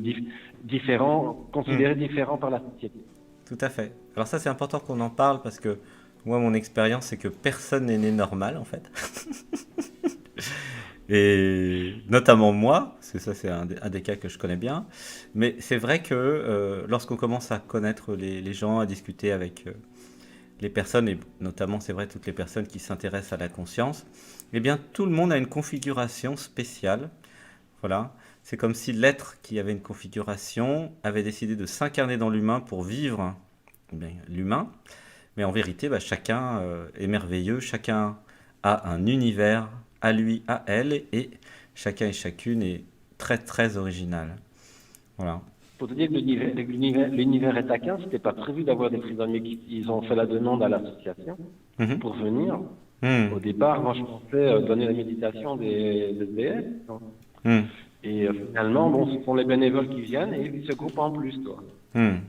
Speaker 2: différents,
Speaker 1: Mhm.
Speaker 2: considérés différents par la société.
Speaker 1: Tout à fait. Alors ça, c'est important qu'on en parle parce que moi, mon expérience, c'est que personne n'est né normal, en fait. Et notamment moi, parce que ça, c'est un des cas que je connais bien. Mais c'est vrai que lorsqu'on commence à connaître les gens, à discuter avec les personnes, et notamment, c'est vrai, toutes les personnes qui s'intéressent à la conscience, eh bien, tout le monde a une configuration spéciale. Voilà. C'est comme si l'être qui avait une configuration avait décidé de s'incarner dans l'humain pour vivre l'humain. Mais en vérité, chacun est merveilleux, chacun a un univers à lui, à elle, et chacun et chacune est très très original. Voilà.
Speaker 2: Pour te dire que l'univers est taquin, c'était pas prévu d'avoir des prisonniers ils ont fait la demande à l'association
Speaker 1: Mhm.
Speaker 2: pour venir.
Speaker 1: Mhm.
Speaker 2: Au départ, moi, je pensais donner la méditation des SDF.
Speaker 1: Mhm.
Speaker 2: Et finalement, bon, ce sont les bénévoles qui viennent et ils se groupent en plus, quoi.
Speaker 1: Mhm.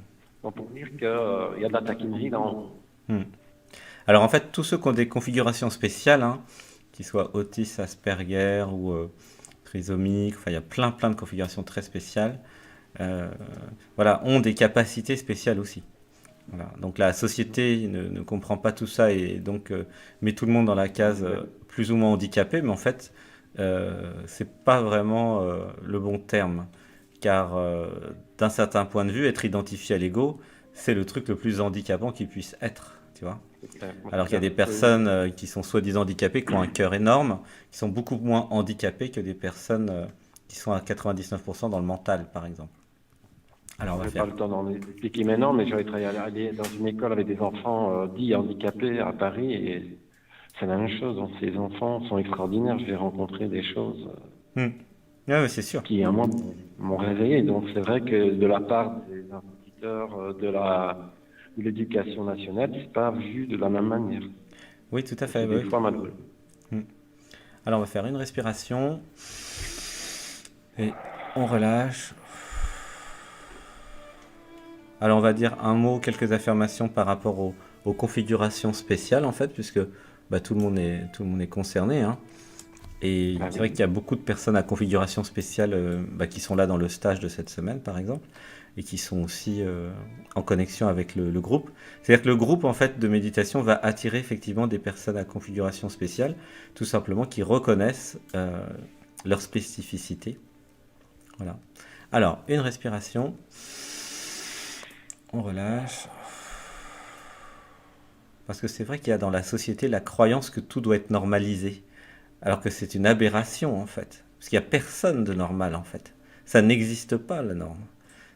Speaker 2: Donc, pour dire qu'il y a de la taquinerie dans.
Speaker 1: Mhm. Alors en fait, tous ceux qui ont des configurations spéciales, hein, qu'ils soient autistes, Asperger ou trisomiques, enfin il y a plein de configurations très spéciales, euh, voilà, ont des capacités spéciales aussi. Voilà. Donc la société ne comprend pas tout ça et donc met tout le monde dans la case plus ou moins handicapé, mais en fait, c'est pas vraiment le bon terme, car d'un certain point de vue, être identifié à l'ego, c'est le truc le plus handicapant qui puisse être, tu vois. Alors qu'il y a des personnes qui sont soi-disant handicapées, qui ont un cœur énorme, qui sont beaucoup moins handicapées que des personnes qui sont à 99% dans le mental, par exemple. Alors on
Speaker 2: Je
Speaker 1: va
Speaker 2: n'ai pas
Speaker 1: faire.
Speaker 2: le temps d'en expliquer maintenant, mais j'avais travaillé dans une école avec des enfants dits handicapés à Paris et c'est la même chose. Donc, ces enfants sont extraordinaires. Je vais rencontrer des choses
Speaker 1: Hmm. Ouais, ouais, c'est sûr.
Speaker 2: qui, à moi, m'ont réveillé. Donc, c'est vrai que de la part des instituteurs de l'éducation nationale, c'est pas vu de la même manière.
Speaker 1: Oui, tout à
Speaker 2: Et
Speaker 1: fait.
Speaker 2: c'est
Speaker 1: Ouais,
Speaker 2: des
Speaker 1: ouais.
Speaker 2: fois malheureux.
Speaker 1: Hmm. Alors on va faire une respiration et on relâche. Alors on va dire un mot, quelques affirmations par rapport aux configurations spéciales en fait, puisque tout le monde est concerné, hein. Et
Speaker 2: Ah
Speaker 1: c'est vrai
Speaker 2: oui.
Speaker 1: qu'il y a beaucoup de personnes à configuration spéciale qui sont là dans le stage de cette semaine par exemple, et qui sont aussi en connexion avec le groupe. C'est-à-dire que le groupe en fait de méditation va attirer effectivement des personnes à configuration spéciale, tout simplement qui reconnaissent leur spécificité. Voilà. Alors, une respiration, on relâche. Parce que c'est vrai qu'il y a dans la société la croyance que tout doit être normalisé, alors que c'est une aberration en fait. Parce qu'il n'y a personne de normal en fait. Ça n'existe pas la norme.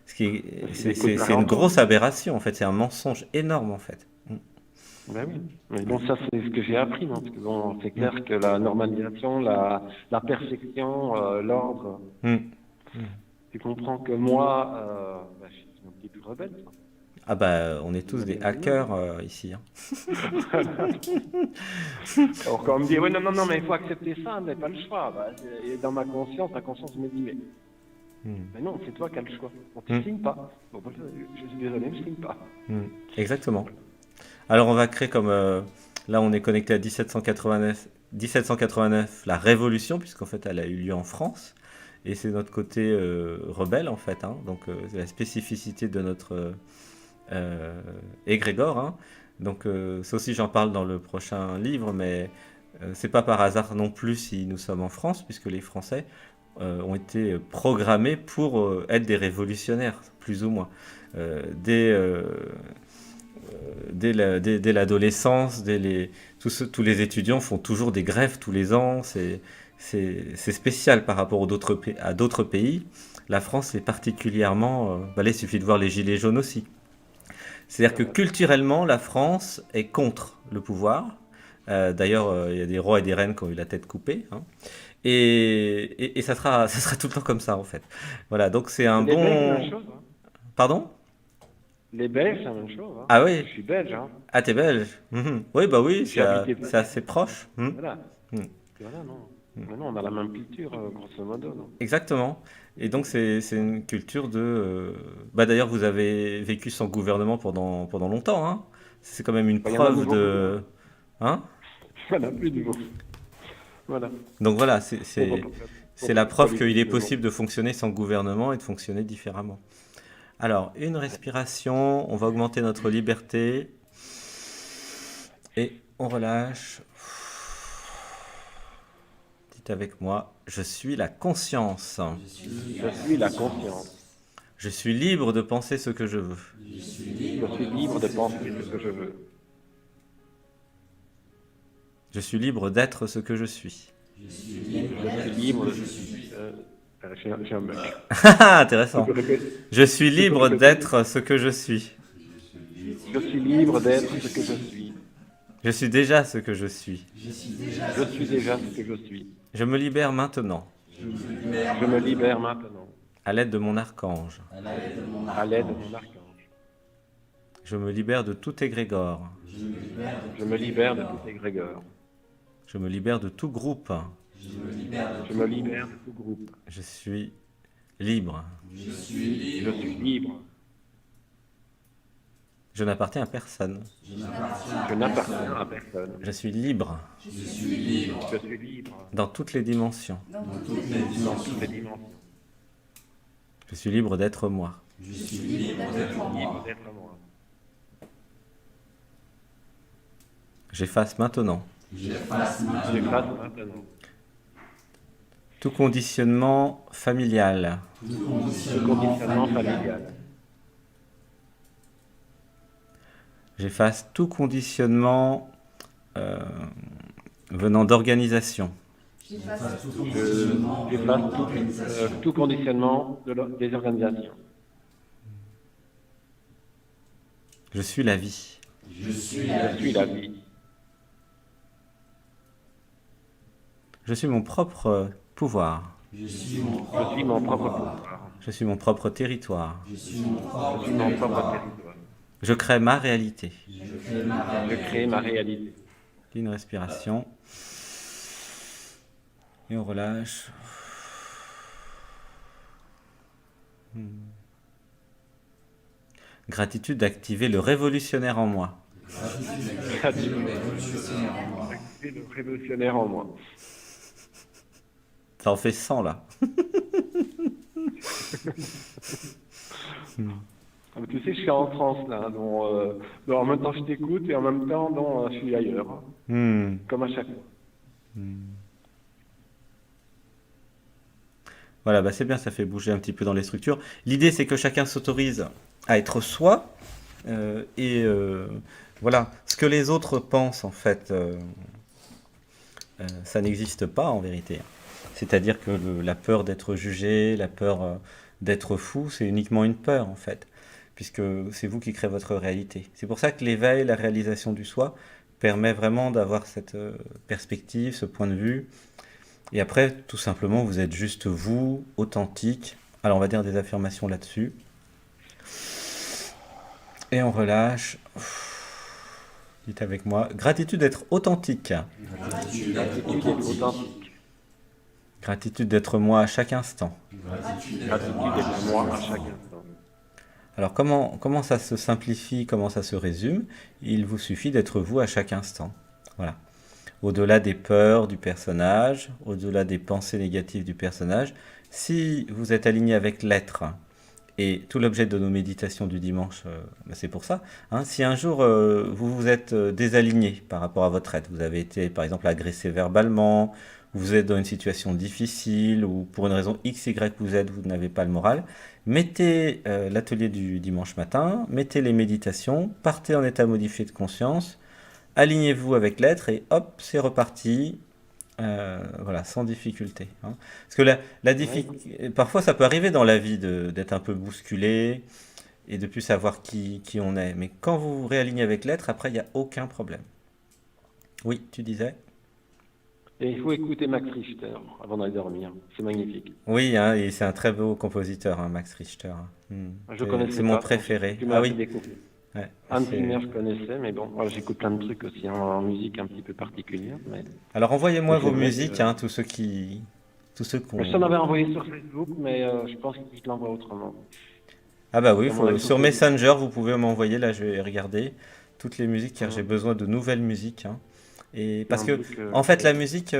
Speaker 2: C'est des coups de
Speaker 1: C'est une
Speaker 2: talent.
Speaker 1: grosse aberration en fait, c'est un mensonge énorme en fait.
Speaker 2: Ben oui. Mais bon, ça, c'est ce que j'ai appris. Hein, parce que bon, c'est clair que la normalisation, la perfection, l'ordre,
Speaker 1: Hmm.
Speaker 2: tu comprends que moi, je suis un petit peu rebelle. Ça.
Speaker 1: Ah bah, on est
Speaker 2: On
Speaker 1: tous
Speaker 2: a
Speaker 1: des
Speaker 2: bien aimé.
Speaker 1: hackers ici, hein.
Speaker 2: Alors, quand on me dit, oui, non, non, non, mais il faut accepter ça, mais pas le choix. Bah, et dans ma conscience me dit,
Speaker 1: Hmm.
Speaker 2: mais non, c'est toi qui as le choix. Donc, tu
Speaker 1: Hmm.
Speaker 2: signes pas. Bon, bah, je suis désolé, je signe pas.
Speaker 1: Hmm. Exactement. Alors on va créer comme là on est connecté à 1789, la Révolution, puisqu'en fait elle a eu lieu en France. Et c'est notre côté rebelle en fait, hein. Donc c'est la spécificité de notre égrégore, hein. Donc ça aussi j'en parle dans le prochain livre, mais c'est pas par hasard non plus si nous sommes en France, puisque les Français ont été programmés pour être des révolutionnaires, plus ou moins. Dès dès l'adolescence, tous les étudiants font toujours des grèves tous les ans. C'est spécial par rapport à d'autres pays. La France est particulièrement. Là, il suffit de voir les gilets jaunes aussi. C'est-à-dire que culturellement, la France est contre le pouvoir. D'ailleurs, il y a des rois et des reines qui ont eu la tête coupée, hein. Et ça sera tout le temps comme ça, en fait. Voilà, donc c'est un
Speaker 2: Et les Belges, c'est la même
Speaker 1: bon.
Speaker 2: chose. Hein.
Speaker 1: Pardon?
Speaker 2: Les Belges, c'est la même chose. Hein.
Speaker 1: Ah
Speaker 2: Je
Speaker 1: oui?
Speaker 2: suis belge. Hein.
Speaker 1: Ah, t'es belge? Mhm. Oui, bah oui,
Speaker 2: J'ai habité.
Speaker 1: c'est assez proche. Mhm.
Speaker 2: Voilà.
Speaker 1: Mhm.
Speaker 2: Voilà, non. Mais non, on a la même culture, grosso modo. Non.
Speaker 1: Exactement. Et donc, c'est une culture de. Bah, d'ailleurs, vous avez vécu sans gouvernement pendant longtemps, hein. C'est quand même une
Speaker 2: Bah, il y en a de
Speaker 1: preuve
Speaker 2: nouveau plus. Hein.
Speaker 1: de. Hein?
Speaker 2: Il y en a plus de nouveau. Voilà.
Speaker 1: Donc voilà,
Speaker 2: On va pas, on
Speaker 1: c'est
Speaker 2: va
Speaker 1: la
Speaker 2: pas
Speaker 1: preuve
Speaker 2: parler
Speaker 1: qu'il est
Speaker 2: politiquement.
Speaker 1: possible de fonctionner sans gouvernement et de fonctionner différemment. Alors, une respiration, on va augmenter notre liberté et on relâche. Dites avec moi, je suis la conscience.
Speaker 2: Je suis la conscience.
Speaker 1: Je suis libre de penser ce que je veux.
Speaker 2: Je suis libre de penser ce que je veux.
Speaker 1: Je suis libre d'être ce que je suis.
Speaker 2: Je suis libre de... j'ai un bug. Tu
Speaker 1: Intéressant.
Speaker 2: peux répéter?
Speaker 1: Je suis
Speaker 2: Tu peux
Speaker 1: libre
Speaker 2: répéter?
Speaker 1: d'être ce que je suis.
Speaker 2: Je suis libre d'être ce que je suis.
Speaker 1: Je suis déjà ce que je suis.
Speaker 2: Je suis déjà ce que je suis.
Speaker 1: Je me libère maintenant,
Speaker 2: Je me libère maintenant,
Speaker 1: à l'aide de mon archange.
Speaker 2: à l'aide de mon archange.
Speaker 1: Je me libère de tout égrégore.
Speaker 2: Je me libère de tout égrégore.
Speaker 1: Je me libère de tout groupe.
Speaker 2: Je me libère de tout groupe.
Speaker 1: Je suis libre.
Speaker 2: Je suis libre.
Speaker 1: Je n'appartiens à personne.
Speaker 2: Je n'appartiens à personne.
Speaker 1: Je suis libre
Speaker 2: Je suis libre
Speaker 1: dans toutes les dimensions.
Speaker 2: dans toutes les dimensions.
Speaker 1: Je suis libre d'être moi.
Speaker 2: Je suis libre d'être moi.
Speaker 1: J'efface maintenant
Speaker 2: J'efface maintenant
Speaker 1: tout conditionnement familial.
Speaker 2: ce conditionnement familial.
Speaker 1: J'efface tout conditionnement venant d'organisation.
Speaker 2: J'efface tout conditionnement des organisations.
Speaker 1: Je suis la vie.
Speaker 2: Je suis la vie.
Speaker 1: Je suis mon propre pouvoir.
Speaker 2: Je suis mon propre pouvoir.
Speaker 1: Je suis mon propre territoire.
Speaker 2: Je suis mon propre territoire.
Speaker 1: Je crée ma réalité.
Speaker 2: Je crée ma réalité.
Speaker 1: Une respiration. Et on relâche. Gratitude d'activer le révolutionnaire en moi.
Speaker 2: Activer le révolutionnaire en moi.
Speaker 1: Ça en fait 100 là.
Speaker 2: Ah, mais tu sais, je suis en France là, donc en même temps je t'écoute et en même temps je suis ailleurs, hein, comme à chaque fois.
Speaker 1: Voilà, bah c'est bien, ça fait bouger un petit peu dans les structures. L'idée, c'est que chacun s'autorise à être soi. Voilà, ce que les autres pensent, en fait, ça n'existe pas en vérité. C'est-à-dire que la peur d'être jugé, la peur d'être fou, c'est uniquement une peur, en fait. puisque c'est vous qui créez votre réalité. C'est pour ça que l'éveil, la réalisation du soi, permet vraiment d'avoir cette perspective, ce point de vue. Et après, tout simplement, vous êtes juste vous, authentique. Alors, on va dire des affirmations là-dessus. Et on relâche. Dites avec moi. Gratitude d'être authentique.
Speaker 2: Gratitude d'être authentique.
Speaker 1: Gratitude d'être moi à chaque instant.
Speaker 2: Gratitude d'être moi à chaque instant.
Speaker 1: Alors, comment ça se simplifie, comment ça se résume? Il vous suffit d'être vous à chaque instant. Voilà. Au-delà des peurs du personnage, au-delà des pensées négatives du personnage, si vous êtes aligné avec l'être, et tout l'objet de nos méditations du dimanche, c'est pour ça, hein, si un jour vous vous êtes désaligné par rapport à votre être, vous avez été par exemple agressé verbalement, vous êtes dans une situation difficile, ou pour une raison X, Y vous êtes, vous n'avez pas le moral, mettez l'atelier du dimanche matin, mettez les méditations, partez en état modifié de conscience, alignez-vous avec l'être et hop, c'est reparti. Voilà, sans difficulté, hein. Parce que parfois ça peut arriver dans la vie d'être un peu bousculé et de plus savoir qui on est. Mais quand vous vous réalignez avec l'être, après, il n'y a aucun problème. Oui, tu disais?
Speaker 2: Et il faut écouter Max Richter avant d'aller dormir. C'est magnifique.
Speaker 1: Oui, hein, et c'est un très beau compositeur, hein, Max Richter, hein.
Speaker 2: Je
Speaker 1: C'est
Speaker 2: connaissais
Speaker 1: mon
Speaker 2: pas.
Speaker 1: préféré.
Speaker 2: Tu
Speaker 1: Ah
Speaker 2: m'as fait
Speaker 1: oui,
Speaker 2: découvrir.
Speaker 1: ouais,
Speaker 2: Hans
Speaker 1: c'est...
Speaker 2: Zimmer, je connaissais, mais bon, voilà, j'écoute plein de trucs aussi en musique un petit peu particulière.
Speaker 1: Alors
Speaker 2: Mais
Speaker 1: envoyez-moi
Speaker 2: c'est
Speaker 1: vos
Speaker 2: vrai
Speaker 1: musiques,
Speaker 2: que.
Speaker 1: hein, tous ceux
Speaker 2: Je t'en
Speaker 1: qu'on...
Speaker 2: avais envoyé sur Facebook, mais je pense que je te l'envoie autrement.
Speaker 1: Ah bah oui,
Speaker 2: À mon avis, sur
Speaker 1: sur
Speaker 2: Facebook.
Speaker 1: Messenger, vous pouvez m'envoyer, là je vais regarder toutes les musiques car j'ai
Speaker 2: Hum.
Speaker 1: besoin de nouvelles musiques, hein. Et
Speaker 2: C'est
Speaker 1: parce
Speaker 2: un
Speaker 1: que,
Speaker 2: truc
Speaker 1: en fait,
Speaker 2: que.
Speaker 1: la musique,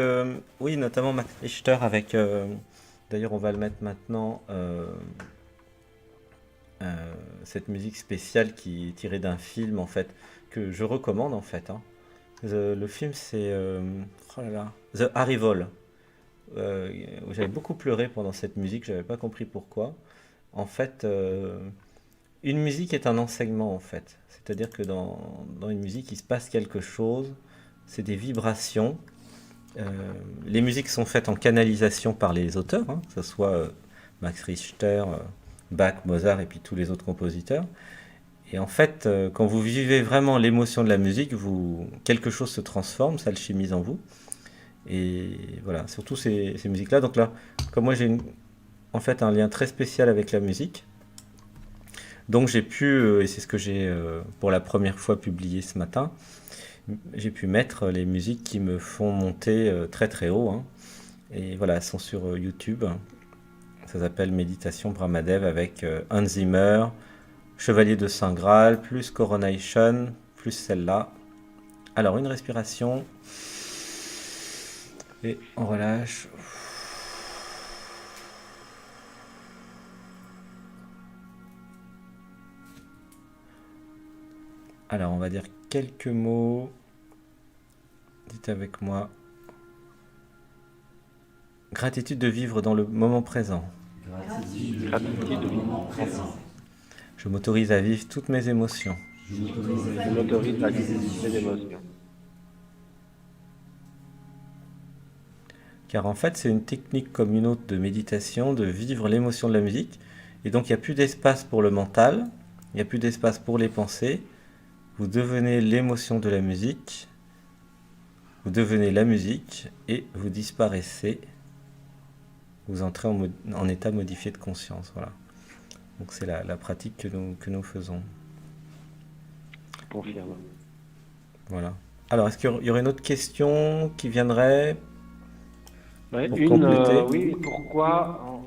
Speaker 1: oui, notamment Max Richter avec, d'ailleurs, on va le mettre maintenant, cette musique spéciale qui est tirée d'un film, en fait, que je recommande, en fait, hein. Le film, c'est, oh là là, The Arrival. Euh, J'avais beaucoup pleuré pendant cette musique, j'avais pas compris pourquoi. En fait, une musique est un enseignement, en fait. C'est-à-dire que dans une musique, il se passe quelque chose, c'est des vibrations. Euh, les musiques sont faites en canalisation par les auteurs, hein, que ce soit Max Richter, Bach, Mozart et puis tous les autres compositeurs. Et en fait, quand vous vivez vraiment l'émotion de la musique, quelque chose se transforme, s'alchimise en vous. Et voilà, surtout ces musiques-là. Donc là, comme moi j'ai en fait un lien très spécial avec la musique, donc j'ai pu, et c'est ce que j'ai pour la première fois publié ce matin, j'ai pu mettre les musiques qui me font monter très très haut, hein. Et voilà, elles sont sur YouTube. Ça s'appelle Méditation Brahmadev avec Hans Zimmer, Chevalier de Saint Graal, plus Coronation, plus celle-là. Alors une respiration. Et on relâche. Alors on va dire quelques mots. Dites avec moi. Gratitude de vivre dans le moment présent.
Speaker 2: Gratitude de vivre présent.
Speaker 1: Je m'autorise à vivre toutes mes émotions.
Speaker 2: Je m'autorise à vivre mes émotions.
Speaker 1: Car en fait, c'est une technique comme une autre de méditation, de vivre l'émotion de la musique. Et donc, il n'y a plus d'espace pour le mental, il n'y a plus d'espace pour les pensées. Vous devenez l'émotion de la musique, vous devenez la musique et vous disparaissez. Vous entrez en état modifié de conscience. Voilà. Donc, c'est la pratique que nous faisons.
Speaker 2: Je confirme.
Speaker 1: Voilà. Alors, est-ce qu'il y aurait une autre question qui viendrait
Speaker 2: Ouais,
Speaker 1: pour compléter?
Speaker 2: oui, pourquoi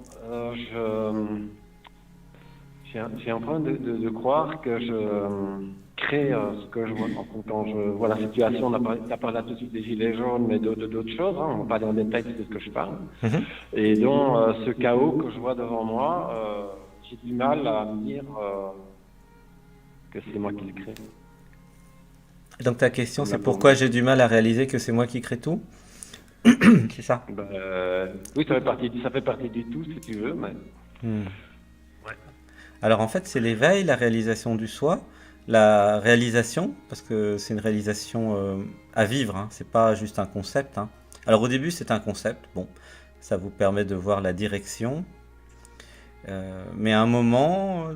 Speaker 2: j'ai un problème de croire que je crée ce que je vois. Quand je vois la situation, on a parlé tout de suite des gilets jaunes, mais d'autres choses, hein, on va pas aller en détail de ce que je parle.
Speaker 1: Mhm.
Speaker 2: Et donc, ce chaos que je vois devant moi, j'ai du mal à me dire que c'est moi qui le crée.
Speaker 1: Donc, ta question, c'est
Speaker 2: Là, pour
Speaker 1: pourquoi
Speaker 2: moi.
Speaker 1: j'ai du mal à réaliser que c'est moi qui crée tout? C'est ça.
Speaker 2: Oui, ça fait partie du tout, si tu veux, mais
Speaker 1: Hmm.
Speaker 2: ouais.
Speaker 1: Alors en fait, c'est l'éveil, la réalisation du soi, la réalisation, parce que c'est une réalisation à vivre, hein, c'est pas juste un concept, hein. Alors au début, c'est un concept, bon, ça vous permet de voir la direction, mais à un moment,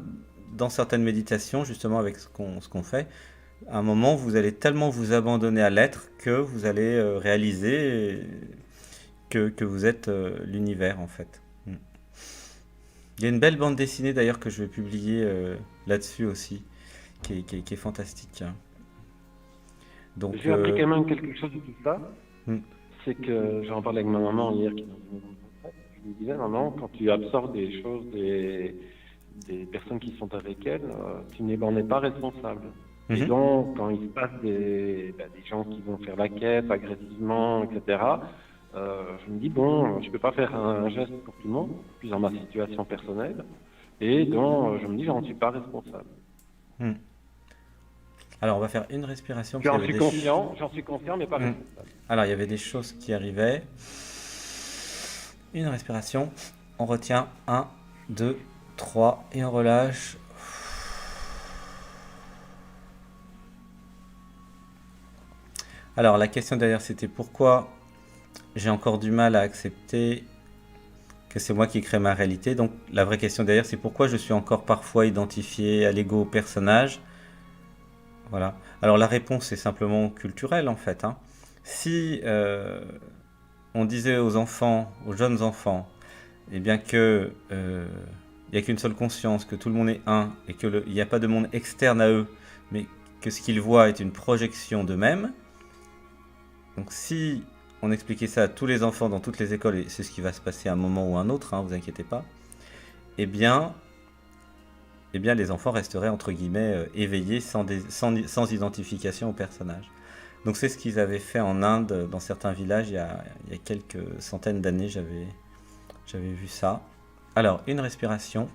Speaker 1: dans certaines méditations, justement avec ce qu'on fait, à un moment, vous allez tellement vous abandonner à l'être que vous allez réaliser que vous êtes l'univers, en fait. Mm. Il y a une belle bande dessinée, d'ailleurs, que je vais publier là-dessus aussi, qui est fantastique, hein. Donc,
Speaker 2: J'ai appris quand même quelque chose de tout ça.
Speaker 1: mm,
Speaker 2: C'est que j'en parlais avec ma maman hier qui est dans une maison de retraite. Je lui disais, maman, quand tu absorbes des choses des personnes qui sont avec elle, tu n'en es pas responsable. Et
Speaker 1: mhm.
Speaker 2: donc, quand il se passe des gens qui vont faire la caisse agressivement, etc., je me dis, bon, je ne peux pas faire un geste pour tout le monde, puis dans ma situation personnelle, et donc je me dis, j'en suis pas responsable.
Speaker 1: Mm. Alors, on va faire une respiration. Parce qu'il y avait
Speaker 2: J'en suis conscient, mais pas
Speaker 1: Mm.
Speaker 2: responsable.
Speaker 1: Alors, il y avait des choses qui arrivaient. Une respiration. On retient 1, 2, 3 et on relâche. Alors, la question derrière, c'était pourquoi j'ai encore du mal à accepter que c'est moi qui crée ma réalité. Donc, la vraie question derrière, c'est pourquoi je suis encore parfois identifié à l'ego, au personnage. Voilà. Alors, la réponse est simplement culturelle, en fait, hein. Si on disait aux enfants, aux jeunes enfants, eh bien que il n'y a qu'une seule conscience, que tout le monde est un, et qu'il n'y a pas de monde externe à eux, mais que ce qu'ils voient est une projection d'eux-mêmes. Donc si on expliquait ça à tous les enfants dans toutes les écoles, et c'est ce qui va se passer à un moment ou à un autre, hein, vous inquiétez pas, eh bien les enfants resteraient entre guillemets éveillés sans identification au personnage. Donc c'est ce qu'ils avaient fait en Inde, dans certains villages, il y a quelques centaines d'années, j'avais vu ça. Alors, une respiration.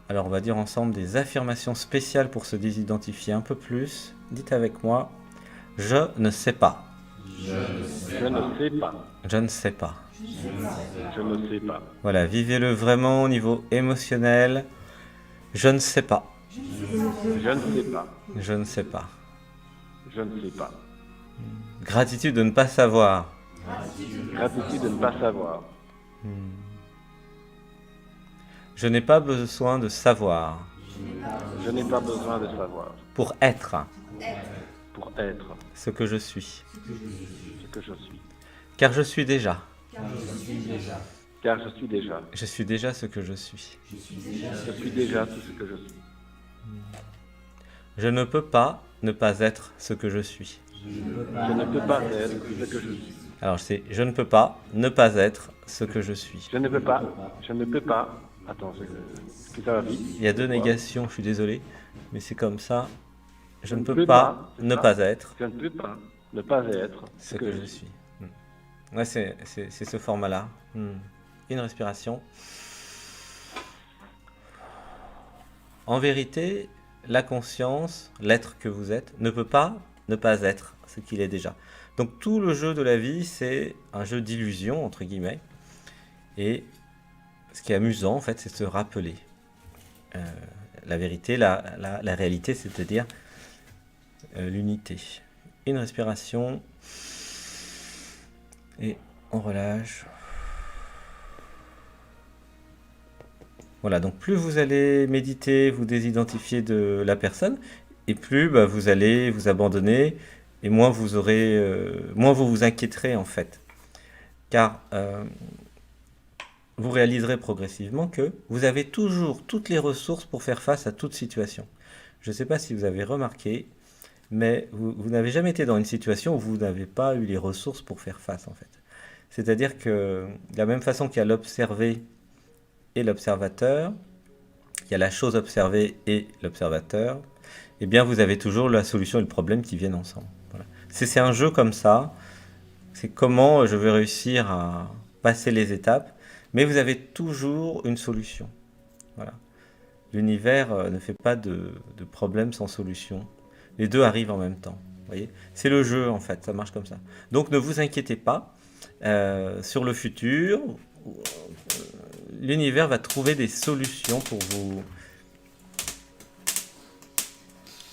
Speaker 1: Alors, on va dire ensemble des affirmations spéciales pour se désidentifier un peu plus. Dites avec moi, je ne sais pas.
Speaker 2: Je ne sais pas.
Speaker 1: Je ne sais pas.
Speaker 2: Je ne sais pas.
Speaker 1: Voilà, vivez-le vraiment au niveau émotionnel. Je ne sais pas.
Speaker 2: Je ne sais pas.
Speaker 1: Je ne sais pas.
Speaker 2: Je ne sais pas.
Speaker 1: Gratitude de ne pas savoir.
Speaker 2: Gratitude de ne pas savoir.
Speaker 1: Je n'ai pas besoin de savoir.
Speaker 2: Je n'ai pas besoin de savoir.
Speaker 1: Pour être
Speaker 2: Pour être
Speaker 1: ce que je suis.
Speaker 2: ce que je suis.
Speaker 1: Car je suis déjà.
Speaker 2: Car je suis déjà.
Speaker 1: Je suis déjà ce que je suis.
Speaker 2: Je suis déjà tout ce que je suis.
Speaker 1: Je ne peux pas ne pas être ce que je suis.
Speaker 2: Je ne peux pas être ce que je suis.
Speaker 1: Alors c'est je ne peux pas ne pas être ce que je suis.
Speaker 2: Je ne peux pas. Je ne peux pas. Attends, est-ce que ça va vite?
Speaker 1: Il y a deux
Speaker 2: Pourquoi?
Speaker 1: négations, je suis désolé, mais c'est comme ça. Je ne peux pas ne pas être
Speaker 2: Je ne peux pas ne pas être
Speaker 1: ce que je suis. Ouais, c'est ce format-là. Une respiration. En vérité, la conscience, l'être que vous êtes, ne peut pas ne pas être ce qu'il est déjà. Donc tout le jeu de la vie, c'est un jeu d'illusion, entre guillemets. Et ce qui est amusant, en fait, c'est de se rappeler la vérité, la réalité, c'est-à-dire l'unité. Une respiration. Et on relâche. Voilà, donc plus vous allez méditer, vous désidentifier de la personne, et plus vous allez vous abandonner, et moins vous vous inquiéterez en fait. Car vous réaliserez progressivement que vous avez toujours toutes les ressources pour faire face à toute situation. Je ne sais pas si vous avez remarqué, mais vous n'avez jamais été dans une situation où vous n'avez pas eu les ressources pour faire face en fait. C'est-à-dire que de la même façon qu'il y a l'observé et l'observateur, il y a la chose observée et l'observateur, eh bien vous avez toujours la solution et le problème qui viennent ensemble. Voilà. C'est un jeu comme ça, c'est comment je vais réussir à passer les étapes, mais vous avez toujours une solution. Voilà. L'univers ne fait pas de problème sans solution. Les deux arrivent en même temps. Voyez, c'est le jeu en fait, ça marche comme ça. Donc ne vous inquiétez pas sur le futur. L'univers va trouver des solutions pour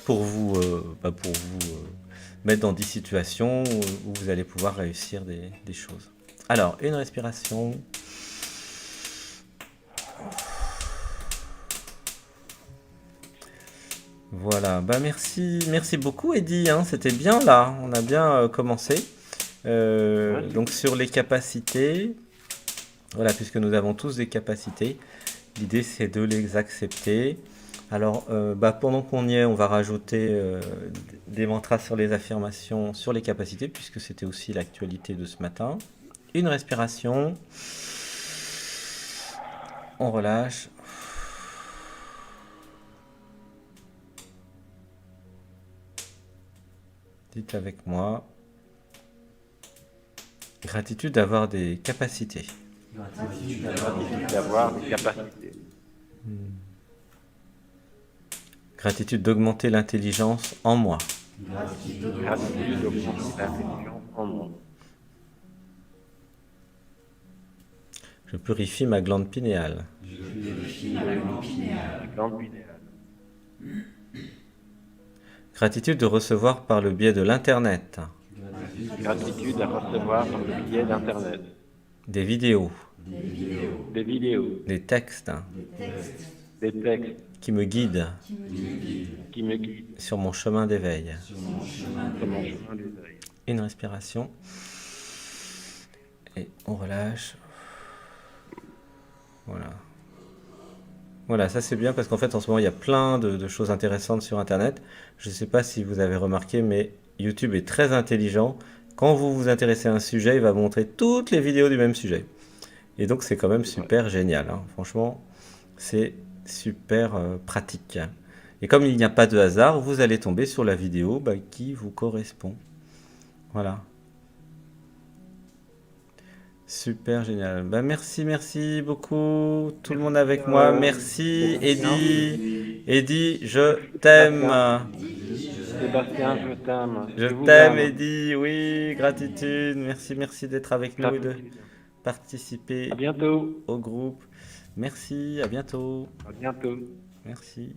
Speaker 1: vous mettre dans des situations où vous allez pouvoir réussir des choses. Alors, une respiration. Voilà, bah merci beaucoup Eddy, hein, c'était bien là, on a bien commencé.
Speaker 2: Ouais,
Speaker 1: Donc sur les capacités, voilà, puisque nous avons tous des capacités, l'idée c'est de les accepter. Alors, bah, pendant qu'on y est, on va rajouter des mantras sur les affirmations, sur les capacités, puisque c'était aussi l'actualité de ce matin. Une respiration, on relâche. Dites avec moi, gratitude d'avoir des capacités.
Speaker 2: gratitude d'avoir des capacités.
Speaker 1: Gratitude d'augmenter l'intelligence en moi.
Speaker 2: Gratitude d'augmenter l'intelligence en moi.
Speaker 1: Je purifie ma glande pinéale.
Speaker 2: La glande pinéale.
Speaker 1: Gratitude de recevoir par le biais de l'Internet.
Speaker 2: Gratitude à recevoir par le biais d'Internet.
Speaker 1: Des vidéos,
Speaker 2: Des vidéos,
Speaker 1: des textes
Speaker 2: des textes
Speaker 1: qui me guident
Speaker 2: qui me guident
Speaker 1: sur mon chemin d'éveil.
Speaker 2: sur mon chemin d'éveil.
Speaker 1: Une respiration. Et on relâche. Voilà. Voilà, ça c'est bien parce qu'en fait en ce moment il y a plein de choses intéressantes sur Internet. Je ne sais pas si vous avez remarqué, mais YouTube est très intelligent. Quand vous vous intéressez à un sujet, il va montrer toutes les vidéos du même sujet. Et donc c'est quand même super génial, hein. Franchement, c'est super pratique. Et comme il n'y a pas de hasard, vous allez tomber sur la vidéo bah, qui vous correspond. Voilà. Super génial. Bah, merci beaucoup. Tout le monde avec moi. Merci Eddy. Eddy, je t'aime.
Speaker 2: Sébastien, je t'aime.
Speaker 1: Je
Speaker 2: Je vous
Speaker 1: t'aime
Speaker 2: aime.
Speaker 1: Eddy. Oui, gratitude. Merci d'être avec nous et de
Speaker 2: Gratitude.
Speaker 1: participer
Speaker 2: À bientôt.
Speaker 1: au groupe. Merci, à bientôt.
Speaker 2: À bientôt.
Speaker 1: Merci.